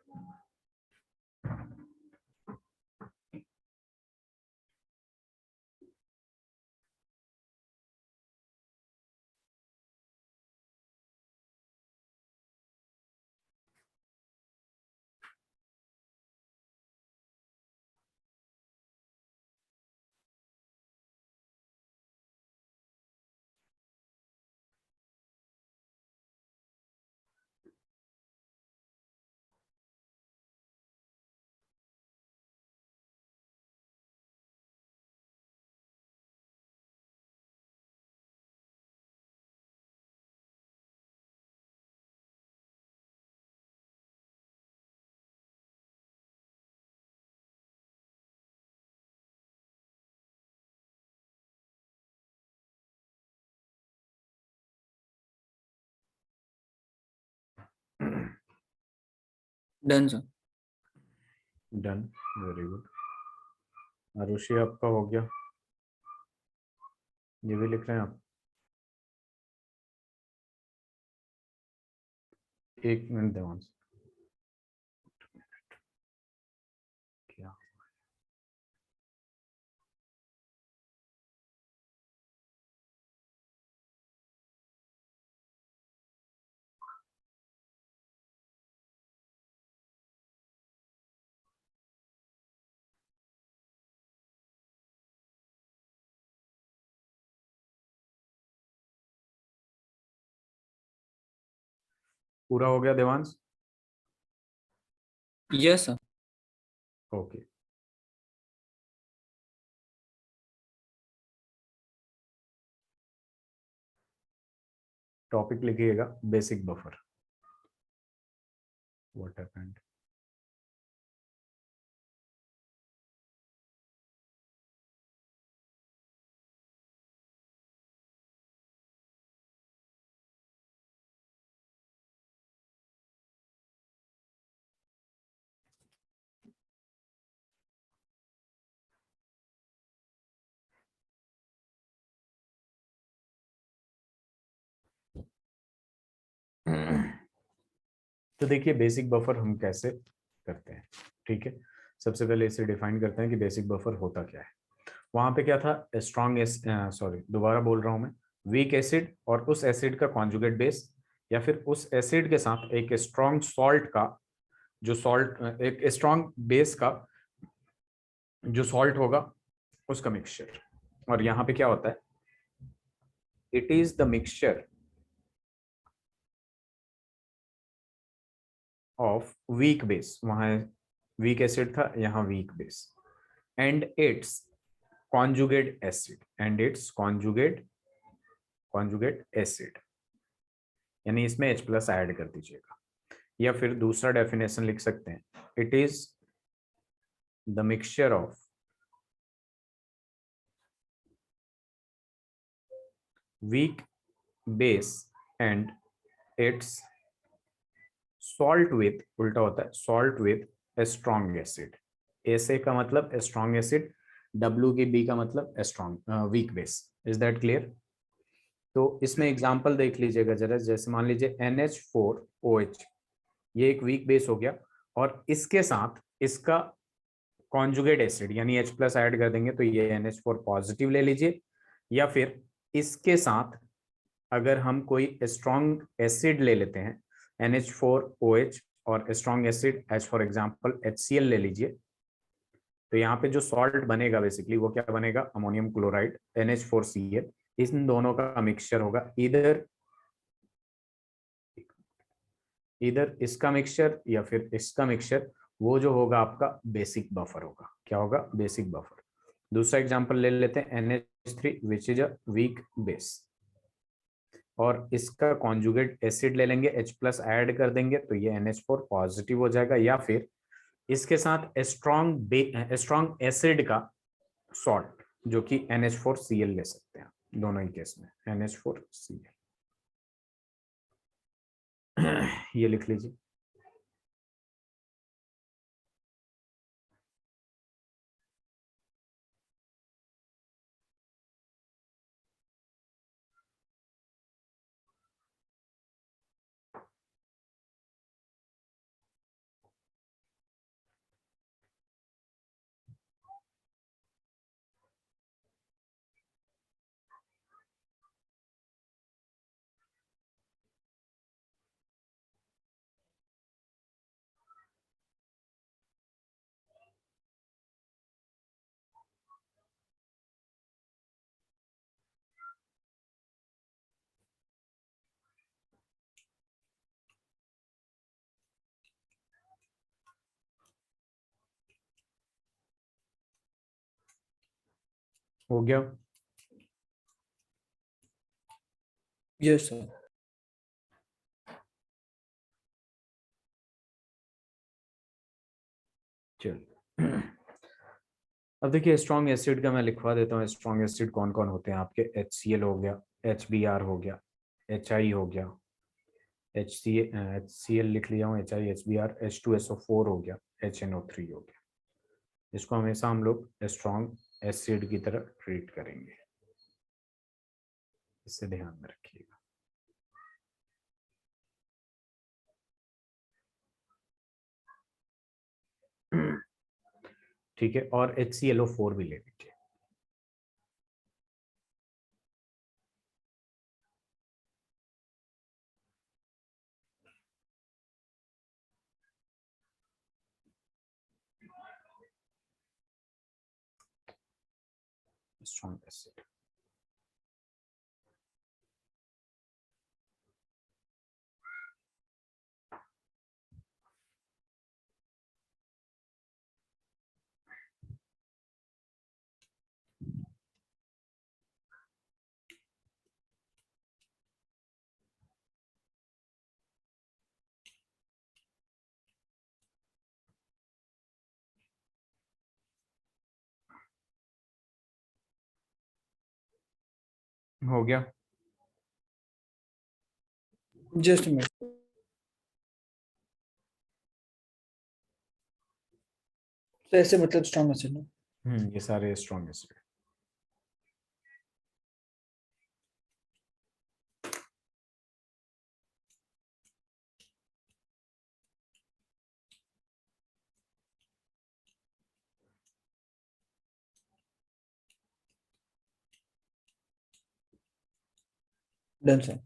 done sir. Done, very good. Aarushi आपका हो गया, ये भी लिख रहे हैं आप? एक मिनट देवांश, क्या पूरा हो गया Devansh? Yes sir. Okay. Topic लिखिएगा बेसिक बफर। What happened? तो देखिए बेसिक बफर हम कैसे करते हैं, ठीक है। सबसे पहले इसे डिफाइन करते हैं कि बेसिक बफर होता क्या है। वहां पे क्या था, स्ट्रॉन्ग सॉरी दोबारा बोल रहा हूं मैं, वीक एसिड और उस एसिड का कॉन्जुगेट बेस, या फिर उस एसिड के साथ एक स्ट्रॉन्ग सॉल्ट का, जो सॉल्ट एक स्ट्रॉन्ग बेस का जो सॉल्ट होगा उसका मिक्सचर। और यहाँ पे क्या होता है, it is the mixture of weak base, वहां वीक एसिड था, यहाँ weak base, and it's conjugate acid, and it's conjugate acid, यानी इसमें H प्लस ऐड कर दीजिएगा। या फिर दूसरा डेफिनेशन लिख सकते हैं, it is the mixture of weak base and it's salt with, उल्टा होता है salt with a strong acid. S का मतलब स्ट्रॉन्ग एसिड, डब्ल्यू के बी का मतलब strong weak base. Is that clear? तो इसमें एग्जांपल देख लीजिएगा जरा, जैसे मान लीजिए NH4OH, ये एक वीक बेस हो गया, और इसके साथ इसका कॉन्जुगेट एसिड यानी H प्लस ऐड कर देंगे तो ये NH4 पॉजिटिव ले लीजिए। या फिर इसके साथ अगर हम कोई स्ट्रॉन्ग एसिड ले लेते हैं NH4OH, और strong acid as for example HCl ले लीजिए, तो यहाँ पे जो सॉल्ट बनेगा बेसिकली वो क्या बनेगा, अमोनियम क्लोराइड NH4Cl। इन दोनों का मिक्सचर होगा, इधर इधर इसका मिक्सचर या फिर इसका मिक्सचर, वो जो होगा आपका बेसिक बफर होगा। क्या होगा, बेसिक बफर। दूसरा एग्जांपल ले लेते हैं NH3 which is a weak base, और इसका कॉन्जुगेट एसिड ले लेंगे, H प्लस ऐड कर देंगे तो ये NH4 पॉजिटिव हो जाएगा। या फिर इसके साथ स्ट्रॉन्ग एसिड का सॉल्ट जो कि NH4Cl ले सकते हैं, दोनों ही केस में NH4Cl। ये लिख लीजिए। हो गया? Yes sir. चल अब देखिए स्ट्रॉन्ग एसिड का मैं लिखवा देता हूँ। स्ट्रॉन्ग एसिड कौन कौन होते हैं आपके, HCl हो गया, HBr हो गया, HI हो गया, HCl लिख लिया हूँ, HiHbr, H2SO4 हो गया, HNO3 हो गया। इसको हमेशा हम लोग स्ट्रॉन्ग एसिड की तरह ट्रीट करेंगे, इसे ध्यान में रखिएगा। ठीक है, और HClO4 भी ले लीजिए। स्ट्रॉन्ग एसिड, हो गया। Just minute. तो ऐसे मतलब स्ट्रॉन्ग एसिड है। ये सारे strong acid. Done sir.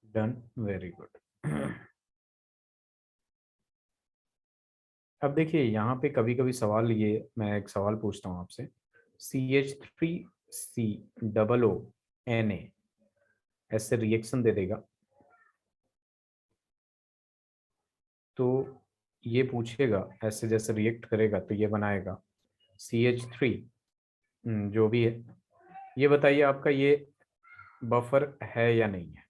Done, very good. अब देखिए यहाँ पे कभी कभी सवाल, ये मैं एक सवाल पूछता हूँ आपसे, CH3COO ऐसे रिएक्शन दे देगा तो ये पूछेगा ऐसे जैसे रिएक्ट करेगा तो ये बनाएगा CH3, जो भी है। ये बताइए आपका ये बफर है या नहीं है,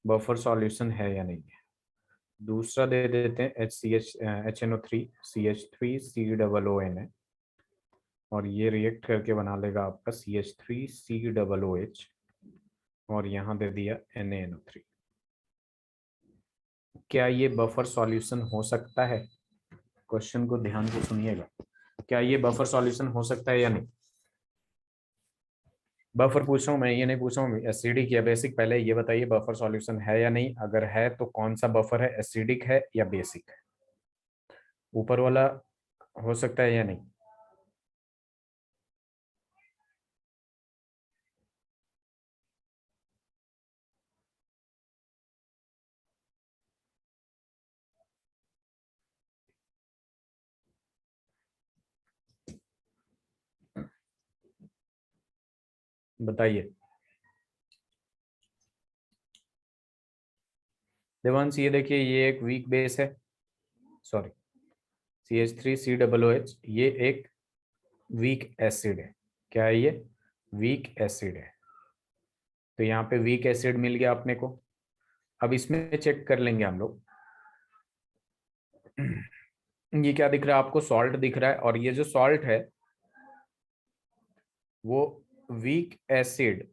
बफर सॉल्यूशन है या नहीं है। दूसरा दे देते हैं HNO3 CH3COON, और ये रिएक्ट करके बना लेगा आपका CH3COOH, और यहाँ दे दिया NaNO3। क्या ये बफर सॉल्यूशन हो सकता है? क्वेश्चन को ध्यान से सुनिएगा, क्या ये बफर सॉल्यूशन हो सकता है या नहीं। बफर पूछ रहा हूँ मैं, ये नहीं पूछ रहा हूँ एसिडिक या बेसिक। पहले ये बताइए बफर सॉल्यूशन है या नहीं, अगर है तो कौन सा बफर है, एसिडिक है या बेसिक है। ऊपर वाला हो सकता है या नहीं। बताइए देवांश, ये देखिए ये एक वीक बेस है, सॉरी CH3COOH, ये एक वीक एसिड है। क्या है ये? वीक एसिड है। तो यहाँ पे वीक एसिड मिल गया अपने को। अब इसमें चेक कर लेंगे हम लोग, ये क्या दिख रहा है आपको, सॉल्ट दिख रहा है, और ये जो सॉल्ट है वो weak acid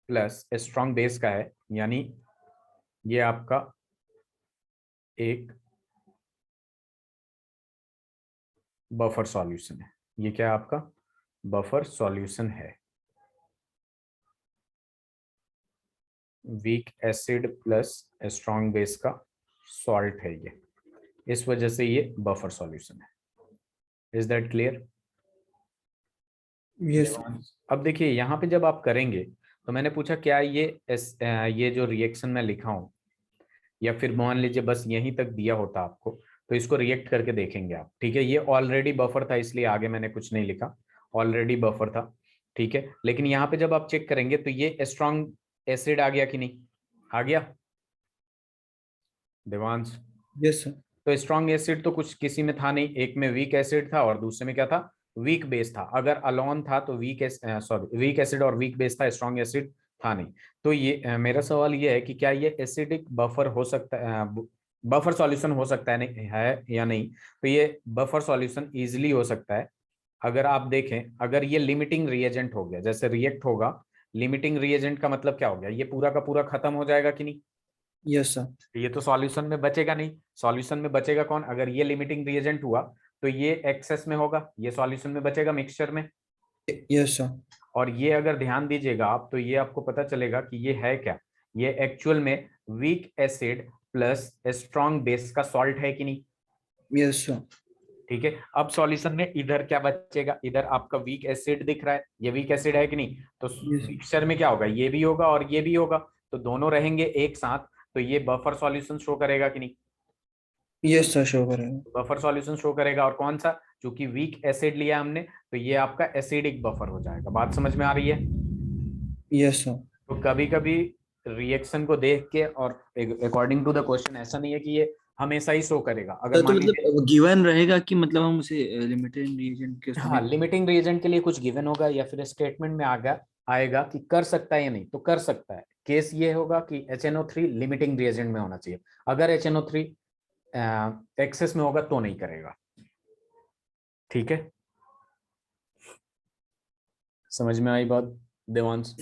plus strong base का है, यानी ये आपका एक बफर सॉल्यूशन है। ये क्या है आपका बफर सॉल्यूशन है, weak acid plus strong base का सॉल्ट है ये, इस वजह से ये बफर सॉल्यूशन है। Is that clear? यस। अब देखिए यहाँ पे जब आप करेंगे तो मैंने पूछा क्या ये जो रिएक्शन मैं लिखा हूं, या फिर मान लीजिए बस यहीं तक दिया होता आपको, तो इसको रिएक्ट करके देखेंगे आप। ठीक है, ये ऑलरेडी बफर था इसलिए आगे मैंने कुछ नहीं लिखा, ऑलरेडी बफर था। ठीक है, लेकिन यहाँ पे जब आप चेक करेंगे तो ये स्ट्रॉन्ग एसिड आ गया कि नहीं, आ गया देवांश? Yes sir. तो स्ट्रॉन्ग एसिड तो कुछ किसी में था नहीं, एक में वीक एसिड था और दूसरे में क्या था, वीक बेस था। अगर अलोन था तो वीक एसिड और वीक बेस था, स्ट्रॉन्ग एसिड था नहीं। तो ये मेरा सवाल ये है कि क्या ये एसिडिक बफर हो सकता है, बफर सॉल्यूशन हो सकता है, नहीं है या नहीं। तो ये बफर सॉल्यूशन इजिली हो सकता है। अगर आप देखें, अगर ये लिमिटिंग रिएजेंट हो गया, जैसे रिएक्ट होगा लिमिटिंग रिएजेंट का मतलब क्या हो गया, ये पूरा का पूरा खत्म हो जाएगा कि नहीं, यस सर। ये तो सॉल्यूशन में बचेगा नहीं। सॉल्यूशन में बचेगा कौन, अगर ये लिमिटिंग रिएजेंट हुआ तो ये एक्सेस में होगा, ये सॉल्यूशन में बचेगा मिक्सचर में। Yes sir. और ये अगर ध्यान दीजिएगा आप तो ये आपको पता चलेगा कि ये है क्या, ये एक्चुअल में weak acid plus strong base का सॉल्ट है कि नहीं। Yes sir. ठीक है, अब सॉल्यूशन में इधर क्या बचेगा, इधर आपका वीक एसिड दिख रहा है, ये वीक एसिड है कि नहीं, तो यस मिक्सचर में क्या होगा, ये भी होगा और ये भी होगा, तो दोनों रहेंगे एक साथ, तो ये बफर सॉल्यूशन शो करेगा कि नहीं, यस सर, शो करेगा। बफर सॉल्यूशन शो करेगा। और कौन सा, क्योंकि वीक एसिड लिया हमने तो ये आपका एसिडिक बफर हो जाएगा। बात समझ में आ रही है। Yes sir. तो कभी कभी रिएक्शन को देख के और अकॉर्डिंग टू द क्वेश्चन ऐसा नहीं है कि ये हमेशा ही शो करेगा, अगर तो मान लीजिए, मतलब गिवन रहेगा कि मतलब हम उसे लिमिटेड रिएजेंट के हाँ उसमें। लिमिटिंग रीजन के लिए कुछ गिवन होगा या फिर स्टेटमेंट में आएगा आएगा कि कर सकता है या नहीं, तो कर सकता है। केस ये होगा कि HNO3 लिमिटिंग रिएजेंट में होना चाहिए, अगर HNO3 एक्सेस में होगा तो नहीं करेगा। ठीक है, समझ में आई बात देवांश।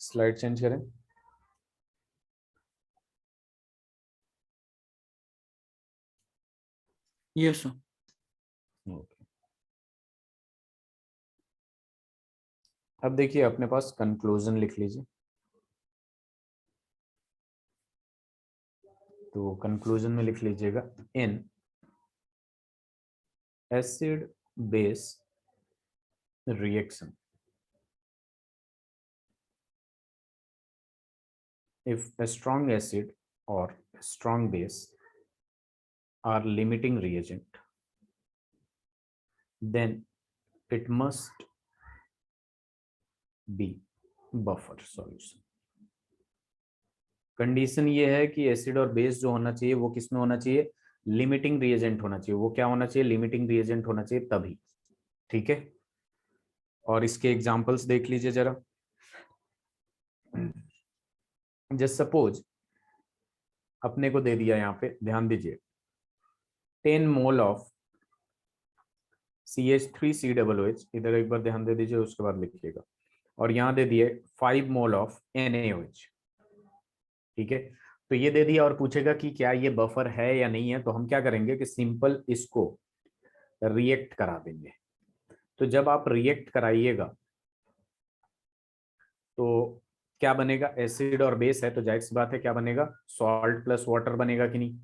स्लाइड चेंज करें। Yes sir. Okay. अब देखिए अपने पास कंक्लूजन लिख लीजिए। तो कंक्लूजन में लिख लीजिएगा, in acid base reaction if a strong acid or strong base are limiting reagent, then it must be buffer solution। Condition ये है कि एसिड और बेस जो होना चाहिए वो किस में होना चाहिए, लिमिटिंग रिएजेंट होना चाहिए। वो क्या होना चाहिए, लिमिटिंग रिएजेंट होना चाहिए तभी। ठीक है, और इसके एग्जांपल्स देख लीजिए जरा। जस्ट सपोज अपने को दे दिया, यहाँ पे ध्यान दीजिए, 10 मोल ऑफ CH3COOH, इधर एक बार ध्यान दे दीजिए उसके बाद लिखिएगा, और यहाँ दे दिए 5 मोल ऑफ NaOH। ठीक है, तो ये दे दिया और पूछेगा कि क्या ये बफर है या नहीं है, तो हम क्या करेंगे कि सिंपल इसको रिएक्ट करा देंगे। तो जब आप रिएक्ट कराइएगा तो क्या बनेगा, एसिड और बेस है तो जाहिर सी बात है क्या बनेगा, सॉल्ट प्लस वाटर बनेगा कि नहीं।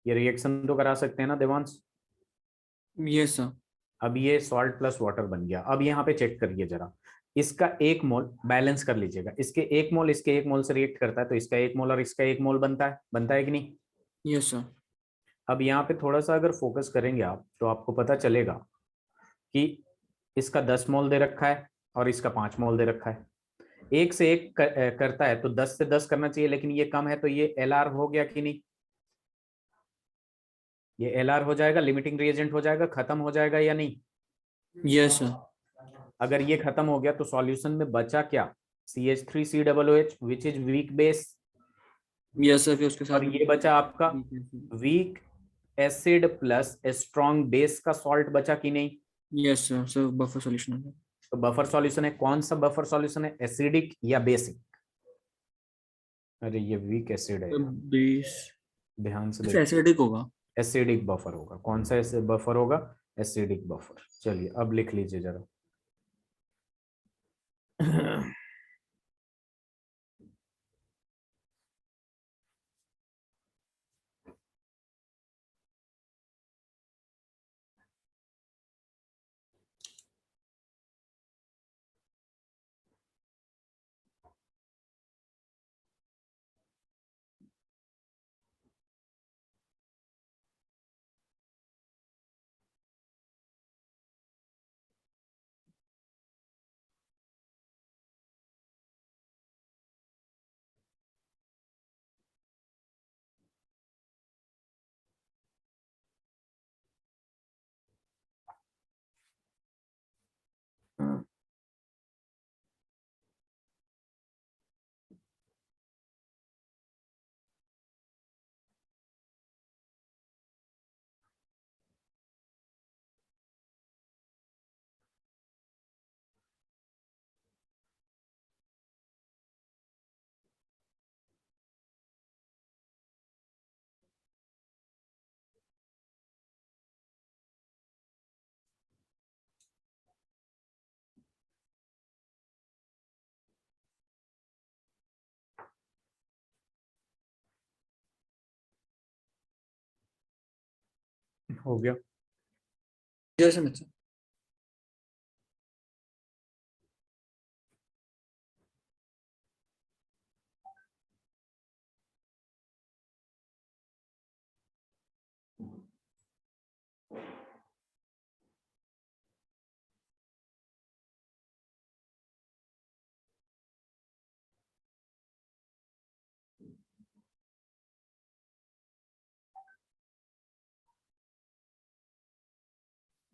ये रिएक्शन तो करा सकते हैं ना देवांश। Yes sir. अब ये सॉल्ट प्लस वाटर बन गया। अब यहाँ पे चेक करिए जरा, इसका एक मोल बैलेंस कर लीजिएगा, इसके एक मोल इसके एक मोल से रिएक्ट करता है तो इसका एक मोल और इसका एक मोल बनता है कि नहीं। Yes sir. अब यहाँ पे थोड़ा सा अगर फोकस करेंगे आप तो आपको पता चलेगा कि इसका 10 मोल दे रखा है और इसका 5 मोल दे रखा है। एक से एक करता है तो 10 से 10 करना चाहिए, लेकिन ये कम है तो ये LR हो गया कि नहीं, ये LR हो जाएगा, लिमिटिंग रिएजेंट हो जाएगा, खत्म हो जाएगा या नहीं। Yes sir. अगर ये खत्म हो गया तो सॉल्यूशन में बचा क्या, CH3COOH which is weak base, yes sir, फिर उसके और साथ ये बचा आपका में। Weak acid plus strong base का सॉल्ट बचा कि नहीं। Yes sir, sir buffer solution होगा। तो बफर सॉल्यूशन है, कौन सा बफर सॉल्यूशन है, एसिडिक या बेसिक। अरे ये वीक एसिड है यार, 20। ध्यान से अच्छा, देखिए, एसिडिक होगा। एसिडिक बफर होगा। कौन सा ऐसे बफर होगा, एसिडिक बफर। चलिए अब लिख लीजिए जरा। हो गया। जैसे मतलब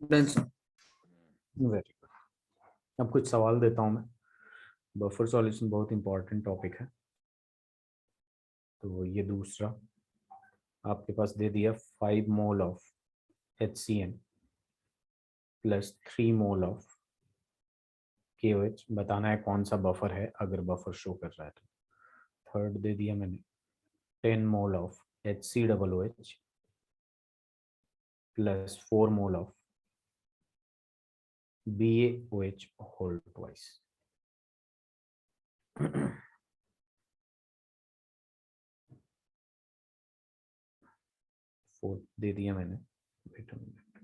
डन सर। Very good. अब कुछ सवाल देता हूँ मैं। बफर सॉल्यूशन बहुत इंपॉर्टेंट टॉपिक है। तो ये दूसरा आपके पास दे दिया 5 mole of HCN plus 3 mole of KOH। बताना है कौन सा बफर है अगर बफर शो कर रहा है तो। थर्ड दे दिया मैंने 10 mole of HCOOH plus 4 mole of BaOH whole twice. Fourth दे दिया मैंने। Wait a minute.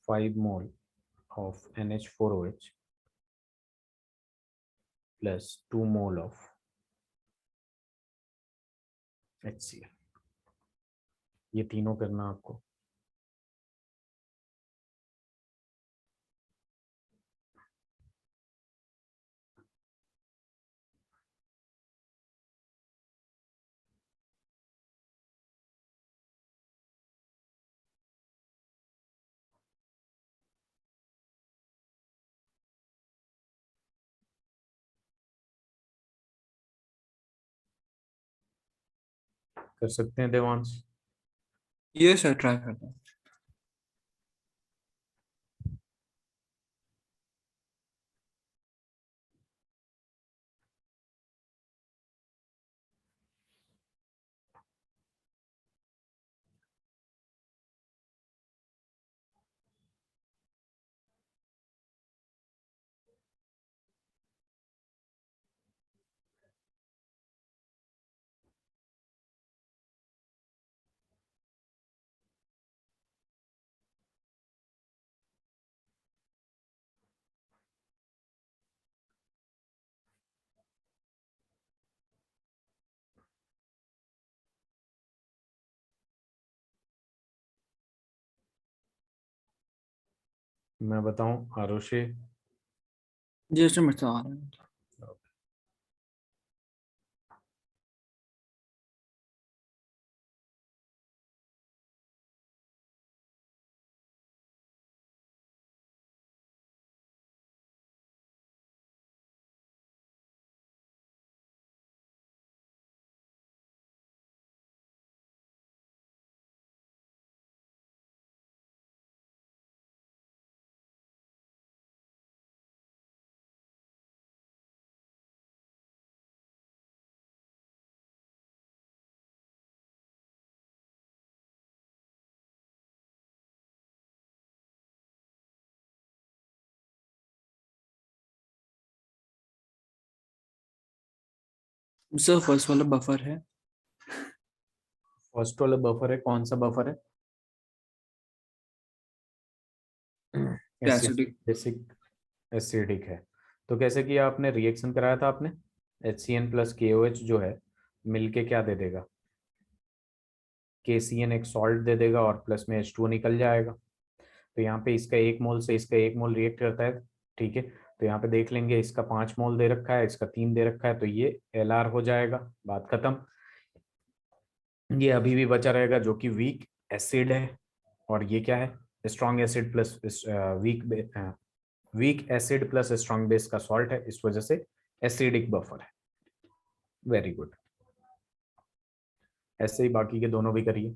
5 mole of NH4OH plus 2 mole of HCl। ये तीनों करना आपको। कर सकते हैं देवांश? ये सर ट्राई करता हूँ। मैं बताऊं आरुषि? जी सर मतलब आ रहा है। सर फर्स्ट वाला बफर है। फर्स्ट वाला बफर है, कौन सा बफर है? एसिडिक। बेसिक एसिडिक है। तो कैसे किया आपने? रिएक्शन कराया था आपने? HCN प्लस KOH जो है मिलके क्या दे देगा? KCN एक सॉल्ट दे देगा और प्लस में H2O निकल जाएगा। तो यहाँ पे इसका 1 मोल से इसका 1 मोल रिएक्ट करता है। ठीक है, तो यहाँ पे देख लेंगे इसका 5 मोल दे रखा है, इसका 3 दे रखा है, तो ये LR हो जाएगा। बात खत्म। ये अभी भी बचा रहेगा जो कि वीक एसिड है। और ये क्या है? Strong acid plus week weak acid plus strong base का सॉल्ट है, इस वजह से एसिडिक बफर है। Very good. ऐसे ही बाकी के दोनों भी करिए।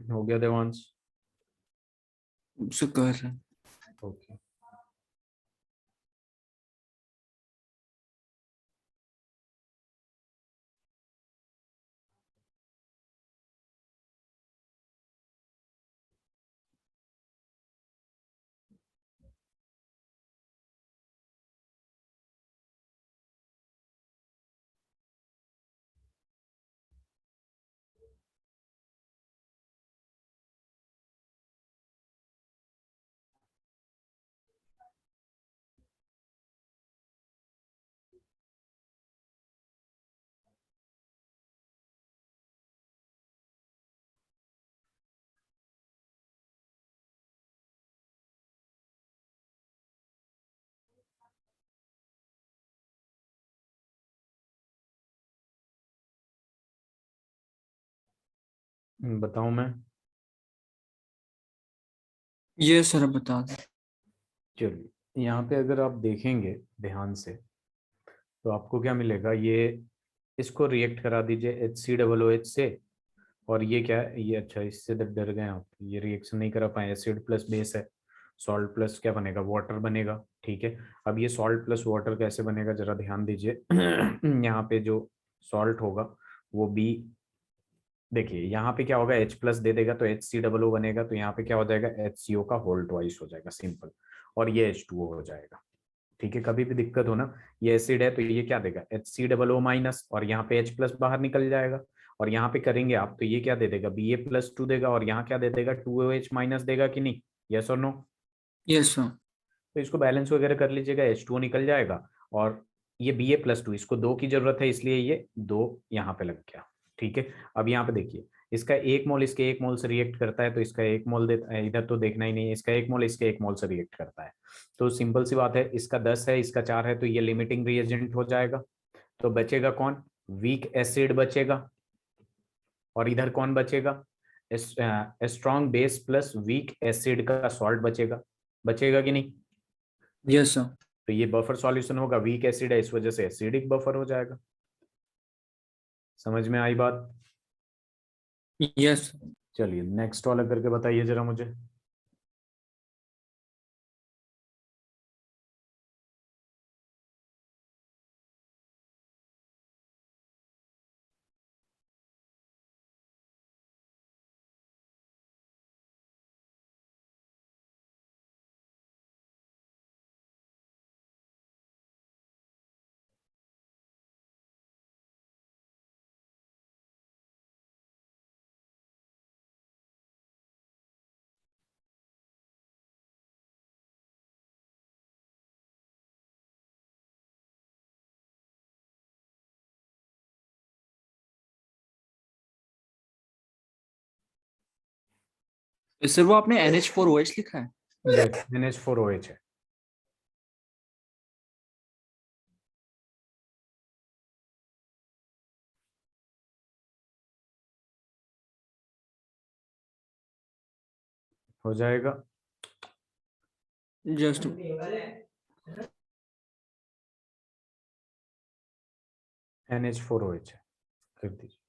हो गया देवांश? सर कर रहे हैं। ओके। बताऊं मैं? ये सर अब बता दें। चलिए, यहाँ पे अगर आप देखेंगे ध्यान से तो आपको क्या मिलेगा, ये इसको रिएक्ट करा दीजिए HCOOH से। और ये क्या है, ये अच्छा इससे डर गए आप, ये रिएक्शन नहीं करा पाए, एसिड प्लस बेस है, सॉल्ट प्लस क्या बनेगा, वाटर बनेगा। ठीक है, अब ये सॉल्ट प्लस वाटर कैसे बनेगा जरा ध्यान दीजिए। यहाँ पे जो सॉल्ट होगा वो बी, देखिए यहाँ पे क्या होगा, H प्लस दे देगा तो HCOO बनेगा, तो यहाँ पे क्या हो जाएगा, HCO का होल ट्वाइस हो जाएगा, सिंपल। और ये H2O हो जाएगा। ठीक है, कभी भी दिक्कत हो ना, ये एसिड है तो ये क्या देगा, HCOO माइनस, और यहाँ पे H प्लस बाहर निकल जाएगा। और यहाँ पे करेंगे आप तो ये क्या दे देगा, Ba+2 देगा, और यहाँ क्या दे देगा, 2OH माइनस देगा कि नहीं, यस और नो? Yes sir. तो इसको बैलेंस वगैरह कर लीजिएगा, H2O निकल जाएगा। और ये Ba+2, इसको 2 की जरूरत है इसलिए ये 2 यहाँ पे लग गया। ठीक है, अब यहाँ पे देखिए, इसका 1 मोल इसके 1 मोल से रिएक्ट करता है, तो इसका 1 मोल देता है, इधर तो देखना ही नहीं है, इसका 1 मोल इसके 1 मोल से रिएक्ट करता है। तो सिंपल सी बात है, इसका 10 है, इसका 4 है, तो ये लिमिटिंग रिएजेंट हो जाएगा। तो बचेगा कौन, वीक एसिड बचेगा। और इधर कौन बचेगा, strong base plus weak acid का सॉल्ट बचेगा। बचेगा कि नहीं? Yes sir. तो ये बफर सॉल्यूशन होगा, वीक एसिड है इस वजह से एसिडिक बफर हो जाएगा। समझ में आई बात? यस। चलिए नेक्स्ट वाला करके बताइए जरा मुझे। सर वो आपने NH4OH लिखा है? यस, NH4OH है। हो जाएगा। जस्ट NH4OH है, कर दीजिए।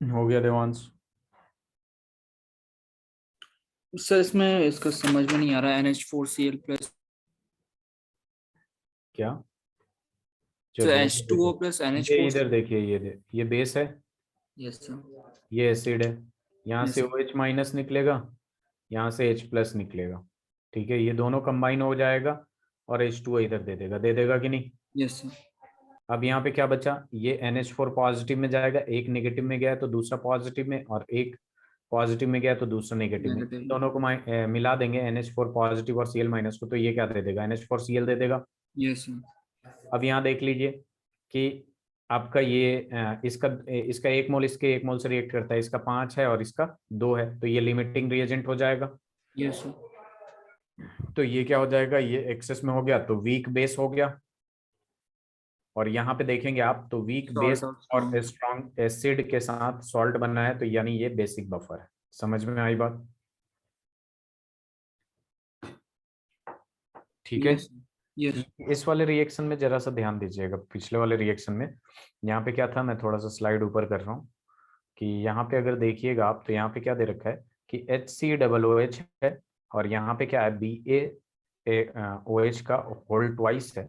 हो गया देवांश? सर इसमें इसका समझ में नहीं आ रहा। NH4Cl+। क्या? सर चलिए इधर H2O देखो, प्लस ये NH4। इधर देखिए, ये बेस है, यस सर। ये एसिड है। यहाँ यस से सर। OH माइनस निकलेगा, यहाँ से H प्लस निकलेगा। ठीक है, ये दोनों कंबाइन हो जाएगा और H2O इधर दे देगा कि नहीं? Yes sir. अब यहाँ पे क्या बचा, ये NH4 पॉजिटिव में जाएगा, एक नेगेटिव में गया तो दूसरा पॉजिटिव में, और एक पॉजिटिव में गया तो दूसरा नेगेटिव में, नेगेटिव। दोनों को मिला देंगे NH4 पॉजिटिव और Cl माइनस को, तो ये क्या दे देगा, NH4Cl दे देगा। Yes sir. अब यहाँ देख लीजिए कि आपका ये इसका इसका 1 मोल इसके 1 मोल से रिएक्ट करता है, इसका 5 है और इसका 2 है, तो ये लिमिटिंग रिएजेंट हो जाएगा। Yes sir. तो ये क्या हो जाएगा, ये एक्सेस में हो गया तो वीक बेस हो गया। और यहाँ पे देखेंगे आप तो वीक बेस सॉल्ट और और स्ट्रॉन्ग। स्ट्रॉन्ग एसिड के साथ सॉल्ट बना है, तो यानी ये बेसिक बफर है। समझ में आई बात? ठीक है। यस। यस। इस वाले रिएक्शन में जरा सा ध्यान दीजिएगा, पिछले वाले रिएक्शन में यहाँ पे क्या था, मैं थोड़ा सा स्लाइड ऊपर कर रहा हूँ कि यहाँ पे अगर देखिएगा आप तो यहाँ पे क्या दे रखा है कि HCOOH है, और यहाँ पे क्या है BaOH का होल ट्वाइस है,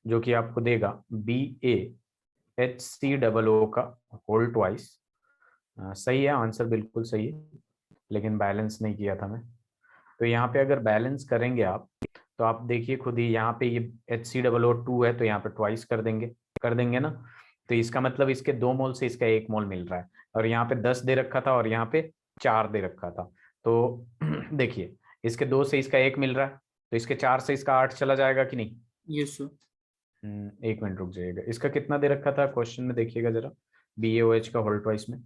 जो कि आपको देगा BaHCOO का होल ट्वाइस। सही है, आंसर बिल्कुल सही है, लेकिन बैलेंस नहीं किया था मैं। तो यहाँ पे अगर बैलेंस करेंगे आप तो आप देखिए खुद ही, यहाँ पे ये HCOO2 है तो यहाँ पे ट्वाइस कर देंगे ना, तो इसका मतलब इसके 2 मोल से इसका 1 मोल मिल रहा है, और यहाँ पे 10 दे रखा था और यहाँ पे 4 दे रखा था। तो देखिए इसके 2 से इसका 1 मिल रहा है, तो इसके 4 से इसका 8 चला जाएगा कि नहीं। Yes sir. 1 मिनट रुक जाइएगा, इसका कितना दे रखा था क्वेश्चन में, देखिएगा जरा, BaOH का होल ट्वाइस में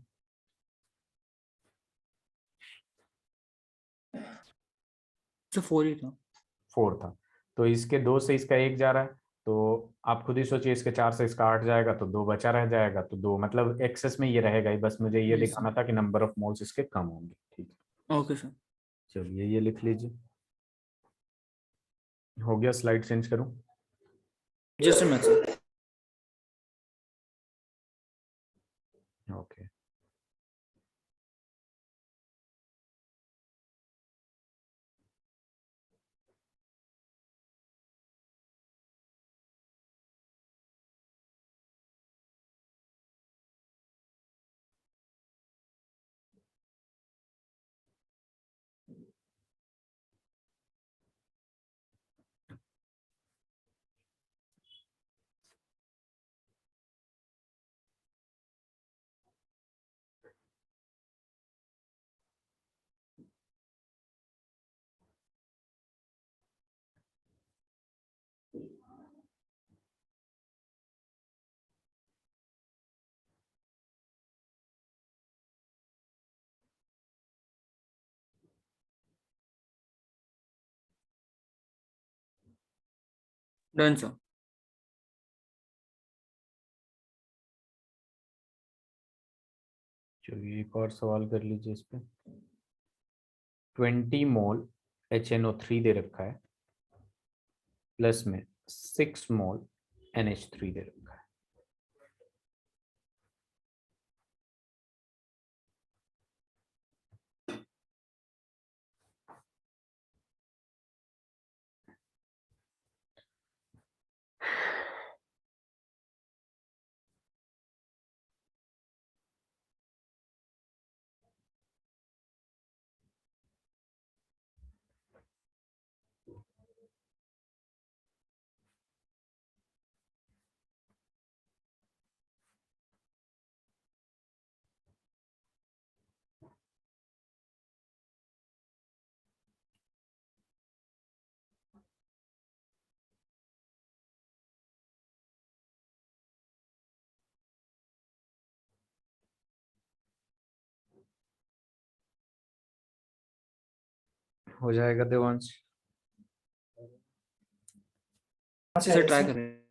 सर 4 ही था। 4 था, तो इसके 2 से इसका 1 जा रहा है, तो आप खुद ही सोचिए इसके 4 से इसका 8 जाएगा तो 2 बचा रह जाएगा, तो 2 मतलब एक्सेस में ये रहेगा ही, बस मुझे ये यस दिखाना सर। था कि नंबर ऑफ मोल्स इसके कम होंगे। ठीक है, ओके सर। चलिए ये लिख लीजिए। हो गया, स्लाइड चेंज करूं? जस्ट मैं सर। Okay, done sir. चलिए एक और सवाल कर लीजिए इस पे। 20 मोल HNO3 दे रखा है, प्लस में 6 मोल NH3 दे रखा है। हो जाएगा देवांश? सर ट्राई करें।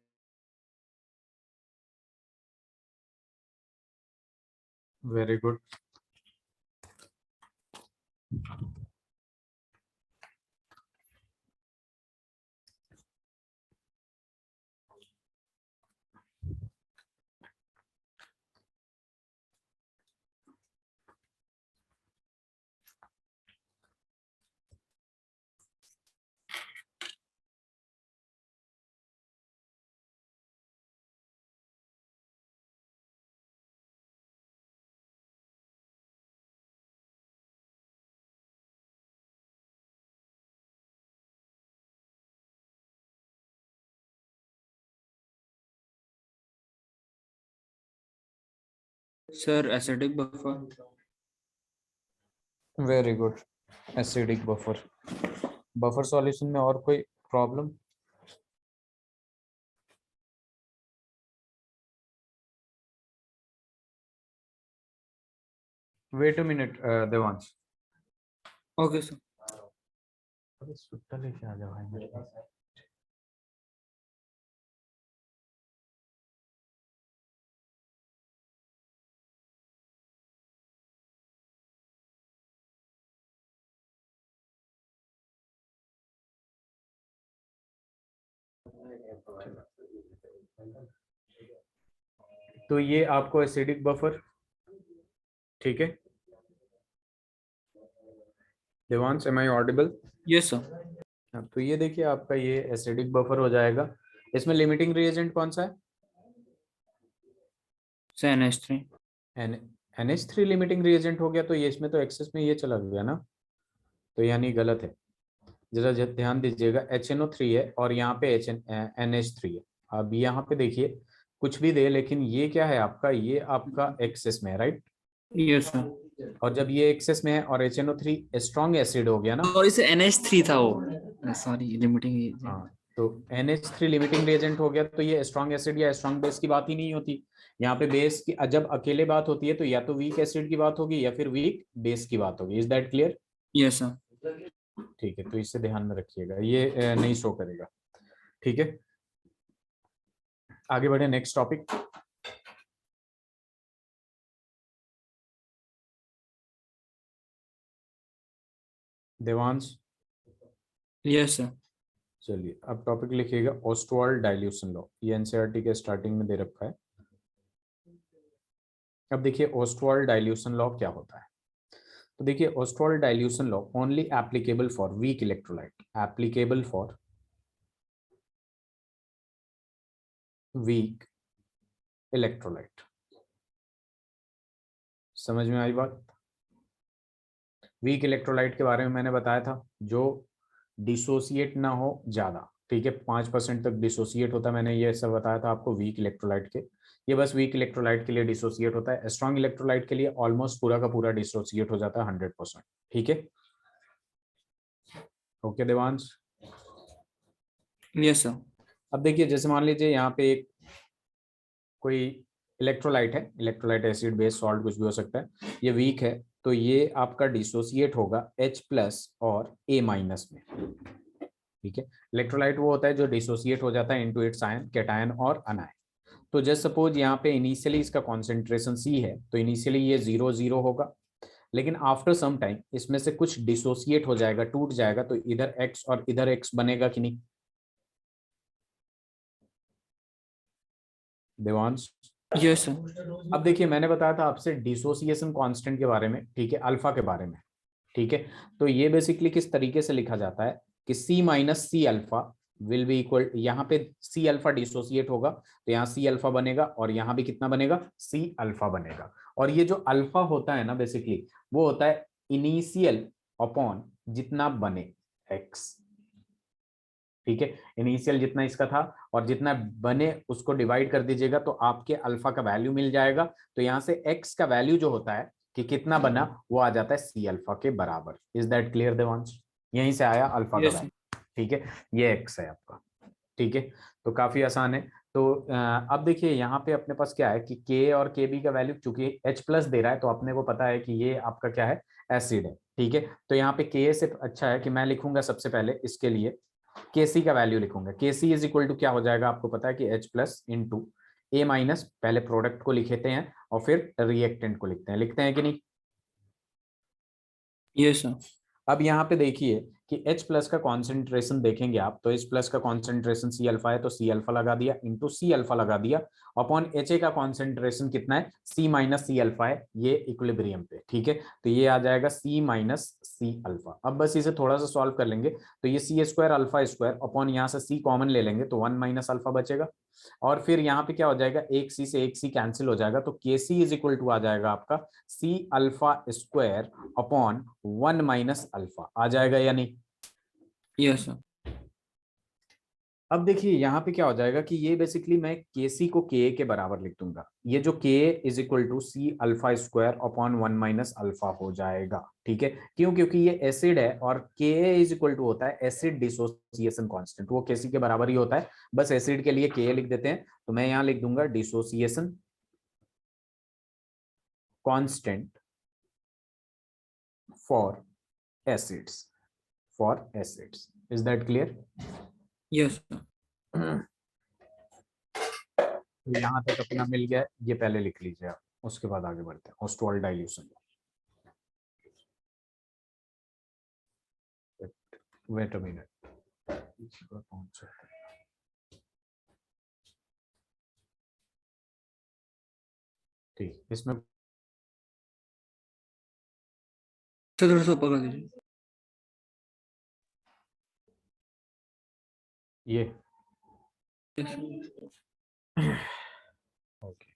Very good. Sir acidic buffer. Very good, acidic buffer. Buffer solution में और कोई problem? Wait a minute Devansh, okay sir. अरे सुट्टा लेके आ जाओ भाई मेरे पास। तो ये आपको एसिडिक बफर, ठीक है Devansh, am I audible? Yes sir. तो ये देखिए आपका ये एसिडिक बफर हो जाएगा। इसमें लिमिटिंग रिएजेंट कौन सा है? NH3। N NH3 limiting reagent हो गया, तो ये इसमें तो एक्सेस में ये चला गया ना, तो यानी गलत है। जरा ध्यान दीजिएगा, HNO3 है और यहाँ पे NH3 है। अब यहाँ पे देखिए कुछ भी दे, लेकिन ये क्या है आपका, ये आपका एक्सेस में है, राइट? Yes sir. और जब ये एक्सेस में है और HNO3 स्ट्रॉन्ग एसिड हो गया ना, सॉरी सर, NH3 था वो, सॉरी लिमिटिंग। हाँ, तो NH3 लिमिटिंग रिएजेंट हो गया, तो ये स्ट्रॉन्ग एसिड या स्ट्रॉन्ग बेस की बात ही नहीं होती। यहाँ पे बेस की जब अकेले बात होती है तो या तो वीक एसिड की बात होगी या फिर वीक बेस की बात होगी। Is that clear? Yes sir. ठीक है, तो इससे ध्यान में रखिएगा, ये नहीं शो करेगा। ठीक है, आगे बढ़े next topic. Devansh, yes sir. चलिए अब टॉपिक लिखिएगा ऑस्टवाल्ड डाइल्यूशन लॉ। ये एनसीईआरटी के स्टार्टिंग में दे रखा है। अब देखिए ऑस्टवाल्ड डाइल्यूशन लॉ क्या होता है। तो देखिए Ostwald dilution law only applicable for weak electrolyte, applicable for weak electrolyte. समझ में आई बात? वीक इलेक्ट्रोलाइट के बारे में मैंने बताया था, जो डिसोसिएट ना हो ज्यादा, ठीक है, 5% तक डिसोसिएट होता है, मैंने ये सब बताया था आपको वीक इलेक्ट्रोलाइट के। ये बस वीक इलेक्ट्रोलाइट के लिए डिसोसिएट होता है, स्ट्रॉन्ग इलेक्ट्रोलाइट के लिए ऑलमोस्ट पूरा का पूरा डिसोसिएट हो जाता है 100%। ठीक है, ओके देवांश। Yes sir. अब देखिए जैसे मान लीजिए यहाँ पे एक कोई इलेक्ट्रोलाइट है, इलेक्ट्रोलाइट एसिड बेस सॉल्ट कुछ भी हो सकता है, ये वीक है, तो ये आपका डिसोसिएट होगा H+ और A- में। ठीक है, इलेक्ट्रोलाइट वो होता है जो डिसोसिएट हो जाता है इनटू इट्स आयन, कैटायन और अनायन। तो जस्ट सपोज यहाँ पे इनिशियली इसका कॉन्सेंट्रेशन C है, तो इनिशियली ये 0 0 होगा, लेकिन आफ्टर सम टाइम इसमें से कुछ डिसोसिएट हो जाएगा, टूट जाएगा, तो इधर X और इधर X बनेगा कि नहीं देवांश? Yes sir. अब देखिए मैंने बताया था आपसे डिसोसिएशन कांस्टेंट के बारे में, ठीक है, अल्फा के बारे में। ठीक है, तो ये बेसिकली किस तरीके से लिखा जाता है कि C-C alpha will be equal, यहाँ पे C अल्फा डिसोसिएट होगा तो यहाँ C अल्फा बनेगा, और यहाँ भी कितना बनेगा, C अल्फा बनेगा। और ये जो अल्फा होता है ना बेसिकली, वो होता है इनिशियल अपॉन जितना बने X। ठीक है, इनिशियल जितना इसका था और जितना बने उसको डिवाइड कर दीजिएगा, तो आपके अल्फा का वैल्यू मिल जाएगा। तो यहाँ से एक्स का वैल्यू जो होता है कि कितना बना, वो आ जाता है सी अल्फा के बराबर। Is that clear Devansh? यहीं से आया अल्फा का यस सर। वैल्यू। ठीक है, ये एक्स है आपका। ठीक है, तो काफी आसान है। तो अब देखिए यहाँ पे अपने पास क्या है कि के और के बी का वैल्यू, चूंकि H+ दे रहा है तो अपने को पता है कि ये आपका क्या है, एसिड है। ठीक है, तो यहाँ पे के से अच्छा है कि मैं लिखूंगा सबसे पहले इसके लिए के सी का वैल्यू लिखूंगा। के सी इज इक्वल टू क्या हो जाएगा, आपको पता है कि H+ इंटू A-, पहले प्रोडक्ट को लिखते हैं और फिर रिएक्टेंट को लिखते हैं कि नहीं? Yes sir. अब यहाँ पे देखिए कि H+ का कॉन्सेंट्रेशन देखेंगे आप, तो H+ का कॉन्सेंट्रेशन C अल्फा है, तो C अल्फा लगा दिया, इंटू C अल्फा लगा दिया, अपॉन HA का कॉन्सेंट्रेशन कितना है, C- C अल्फा है, ये इक्विलिब्रियम पे। ठीक है, तो ये आ जाएगा C- अल्फा। अब बस इसे थोड़ा सा सॉल्व कर लेंगे, तो ये C² अल्फा स्क्वायर अपॉन यहाँ से C कॉमन ले लेंगे तो 1 - अल्फा बचेगा, और फिर यहाँ पे क्या हो जाएगा, एक C से एक C कैंसिल हो जाएगा, तो K C is equal to आ जाएगा आपका C alpha square upon 1 - alpha. आ जाएगा या नहीं? Yes sir. अब देखिए यहाँ पे क्या हो जाएगा कि ये बेसिकली मैं के सी को के के बराबर लिख दूंगा, ये जो K is equal to C alpha square upon 1 - alpha हो जाएगा। ठीक है, क्यों? क्योंकि ये एसिड है और के इज इक्वल टू होता है एसिड डिसोसिएशन कांस्टेंट, वो केसी के बराबर ही होता है। बस एसिड के लिए के लिख देते हैं, तो मैं यहाँ लिख दूंगा dissociation constant for acids, for acids. Is that clear? Yes. तो यहाँ तक अपना मिल गया, ये पहले लिख लीजिए आप, उसके बाद आगे बढ़ते हैं ऑस्टोल्ड डाइल्यूशन। वेट अ मिनट, पहुंच सकते हैं। ठीक, इसमें तो थोड़ा सा पकड़ लीजिए। ये Yes. ओके।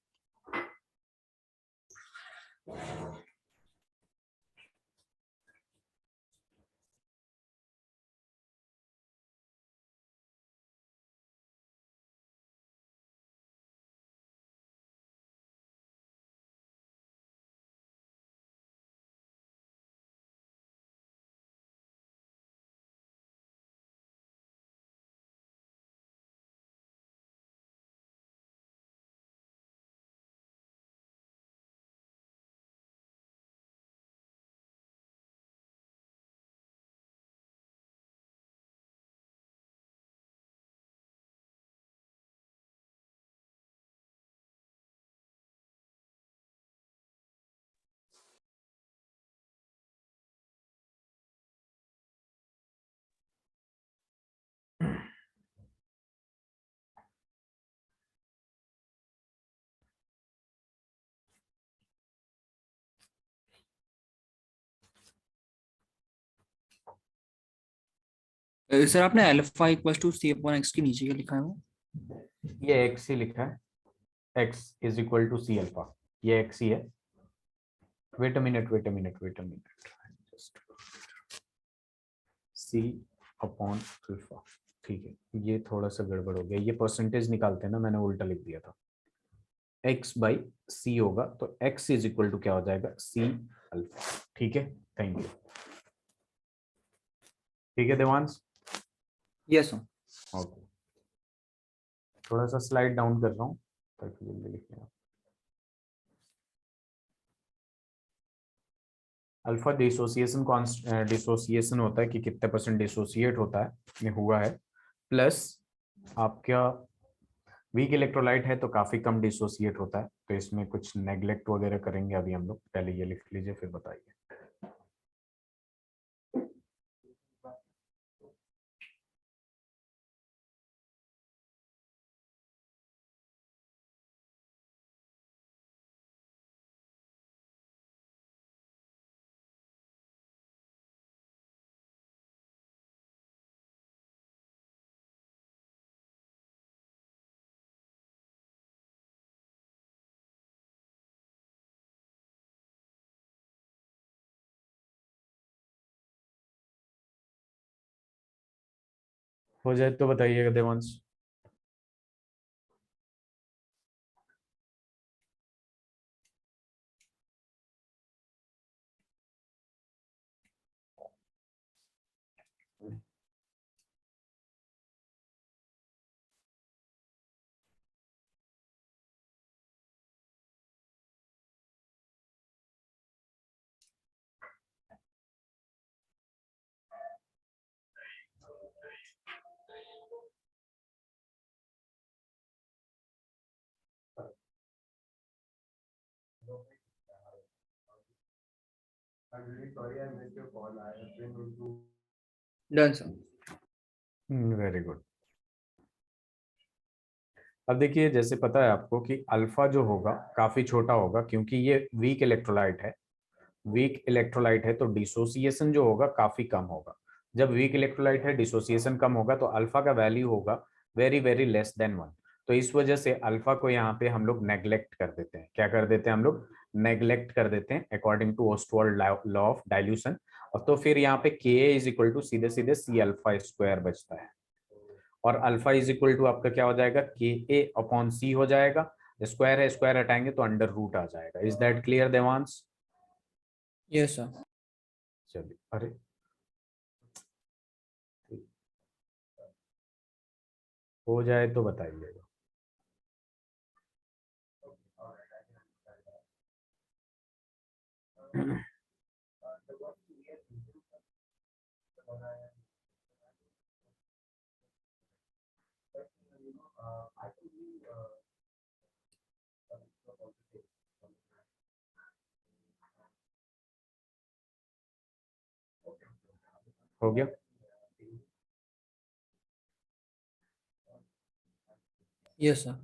सर आपने alpha equal to C upon X के नीचे क्या लिखा है वो? ये एक्स ही लिखा है, X is equal to C alpha, ये एक्स ही है। Wait a minute, wait a minute, wait a minute, just C upon alpha. ठीक है, ये थोड़ा सा गड़बड़ हो गया, ये परसेंटेज निकालते हैं ना, मैंने उल्टा लिख दिया था। एक्स बाई सी होगा, तो एक्स इज इक्वल टू क्या हो जाएगा, सी अल्फा। ठीक है, थैंक यू। ठीक है देवांश, यस सर। ओके। थोड़ा सा स्लाइड डाउन कर रहा हूँ ताकि जल्दी लिखें। अल्फा डिसोसिएशन डिसोसिएशन होता है कि कितने परसेंट डिसोसिएट होता है, ये हुआ है, प्लस आपका वीक इलेक्ट्रोलाइट है तो काफी कम डिसोसिएट होता है, तो इसमें कुछ नेग्लेक्ट वगैरह करेंगे अभी हम लोग, पहले ये लिख लीजिए फिर बताइए। हो जाए तो बताइएगा Devansh. Done sir. Very good. अब देखिए, जैसे पता है आपको कि अल्फा जो होगा काफी छोटा होगा, क्योंकि ये वीक इलेक्ट्रोलाइट है, वीक इलेक्ट्रोलाइट है तो डिसोसिएशन जो होगा काफी कम होगा। जब वीक इलेक्ट्रोलाइट है, डिसोसिएशन कम होगा, तो अल्फा का वैल्यू होगा वेरी वेरी लेस देन 1। तो इस वजह से अल्फा को यहाँ पे हम लोग नेग्लेक्ट कर देते हैं। क्या कर देते हैं हम लोग? नेग्लेक्ट कर देते हैं according to Ostwald law of dilution. और तो फिर यहाँ पे के इज इक्वल टू सीधे सीधे सी अल्फा स्क्वायर बचता है। और अल्फा इज इक्वल टू आपका क्या हो जाएगा, के ए अपॉन सी हो जाएगा, स्क्वायर है स्क्वायर हटाएंगे तो अंडर रूट आ जाएगा। Is that clear Devansh? Yes sir. चलिए, अरे हो जाए तो बताइएगा। हो गया? Yes sir.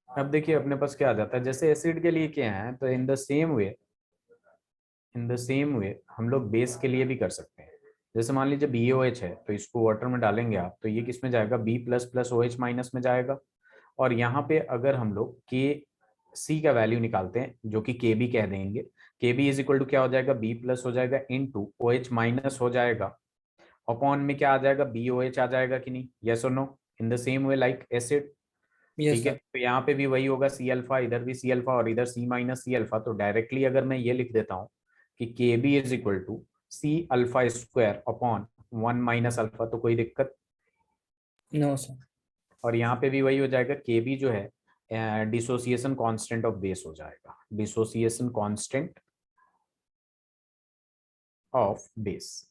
अब देखिए अपने पास क्या आ जाता है, जैसे एसिड के लिए क्या है, तो इन द सेम वे हम लोग बेस के लिए भी कर सकते हैं। जैसे मान लीजिए BOH है, तो इसको वाटर में डालेंगे आप, तो ये किस में जाएगा, B plus plus OH minus में जाएगा। और यहाँ पे अगर हम लोग के सी का वैल्यू निकालते हैं, जो कि के बी कह देंगे, के बी इज इक्वल टू क्या हो जाएगा, बी प्लस हो जाएगा इन टू OH माइनस हो जाएगा, अपॉन में क्या आ जाएगा, BOH आ जाएगा कि नहीं, यस और no, in the same way like acid. Yes ठीक है, सर। तो यहाँ पे भी वही होगा, सी अल्फा, इधर भी सी अल्फा और इधर सी माइनस सी अल्फा। तो डायरेक्टली अगर मैं ये लिख देता हूँ कि K B is equal to C alpha square upon 1 - alpha, तो कोई दिक्कत। No sir. और यहाँ पे भी वही हो जाएगा, के बी जो है डिसोसिएशन कांस्टेंट ऑफ बेस हो जाएगा, डिसोसिएशन कांस्टेंट ऑफ बेस।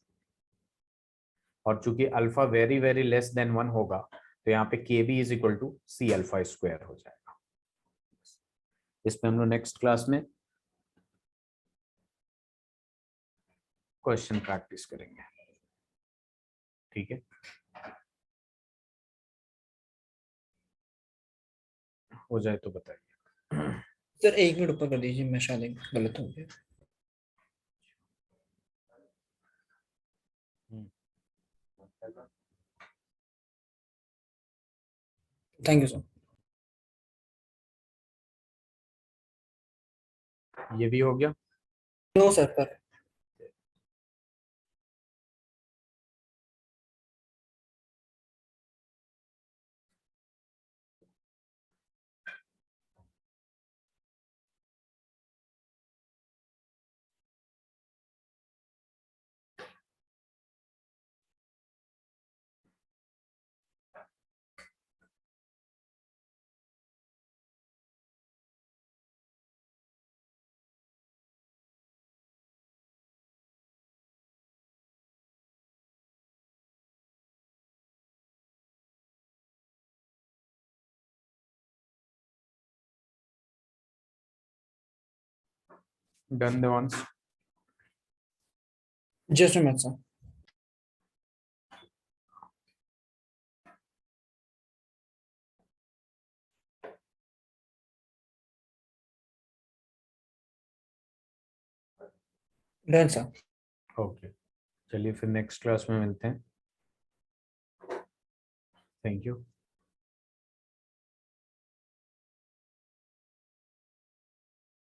और चूंकि alpha very very less than 1 होगा, तो यहाँ पे K B is equal to C alpha square हो जाएगा। इसमें हम लोग नेक्स्ट क्लास में क्वेश्चन प्रैक्टिस करेंगे। ठीक है, हो जाए तो बताइए। सर 1 मिनट ऊपर कर दीजिए, मैं शायद गलत हो गया। Thank you sir. ये भी हो गया। नो सर पर। Done Devansh? Just a minute sir. Done sir. Okay, चलिए फिर नेक्स्ट क्लास में मिलते हैं। Thank you.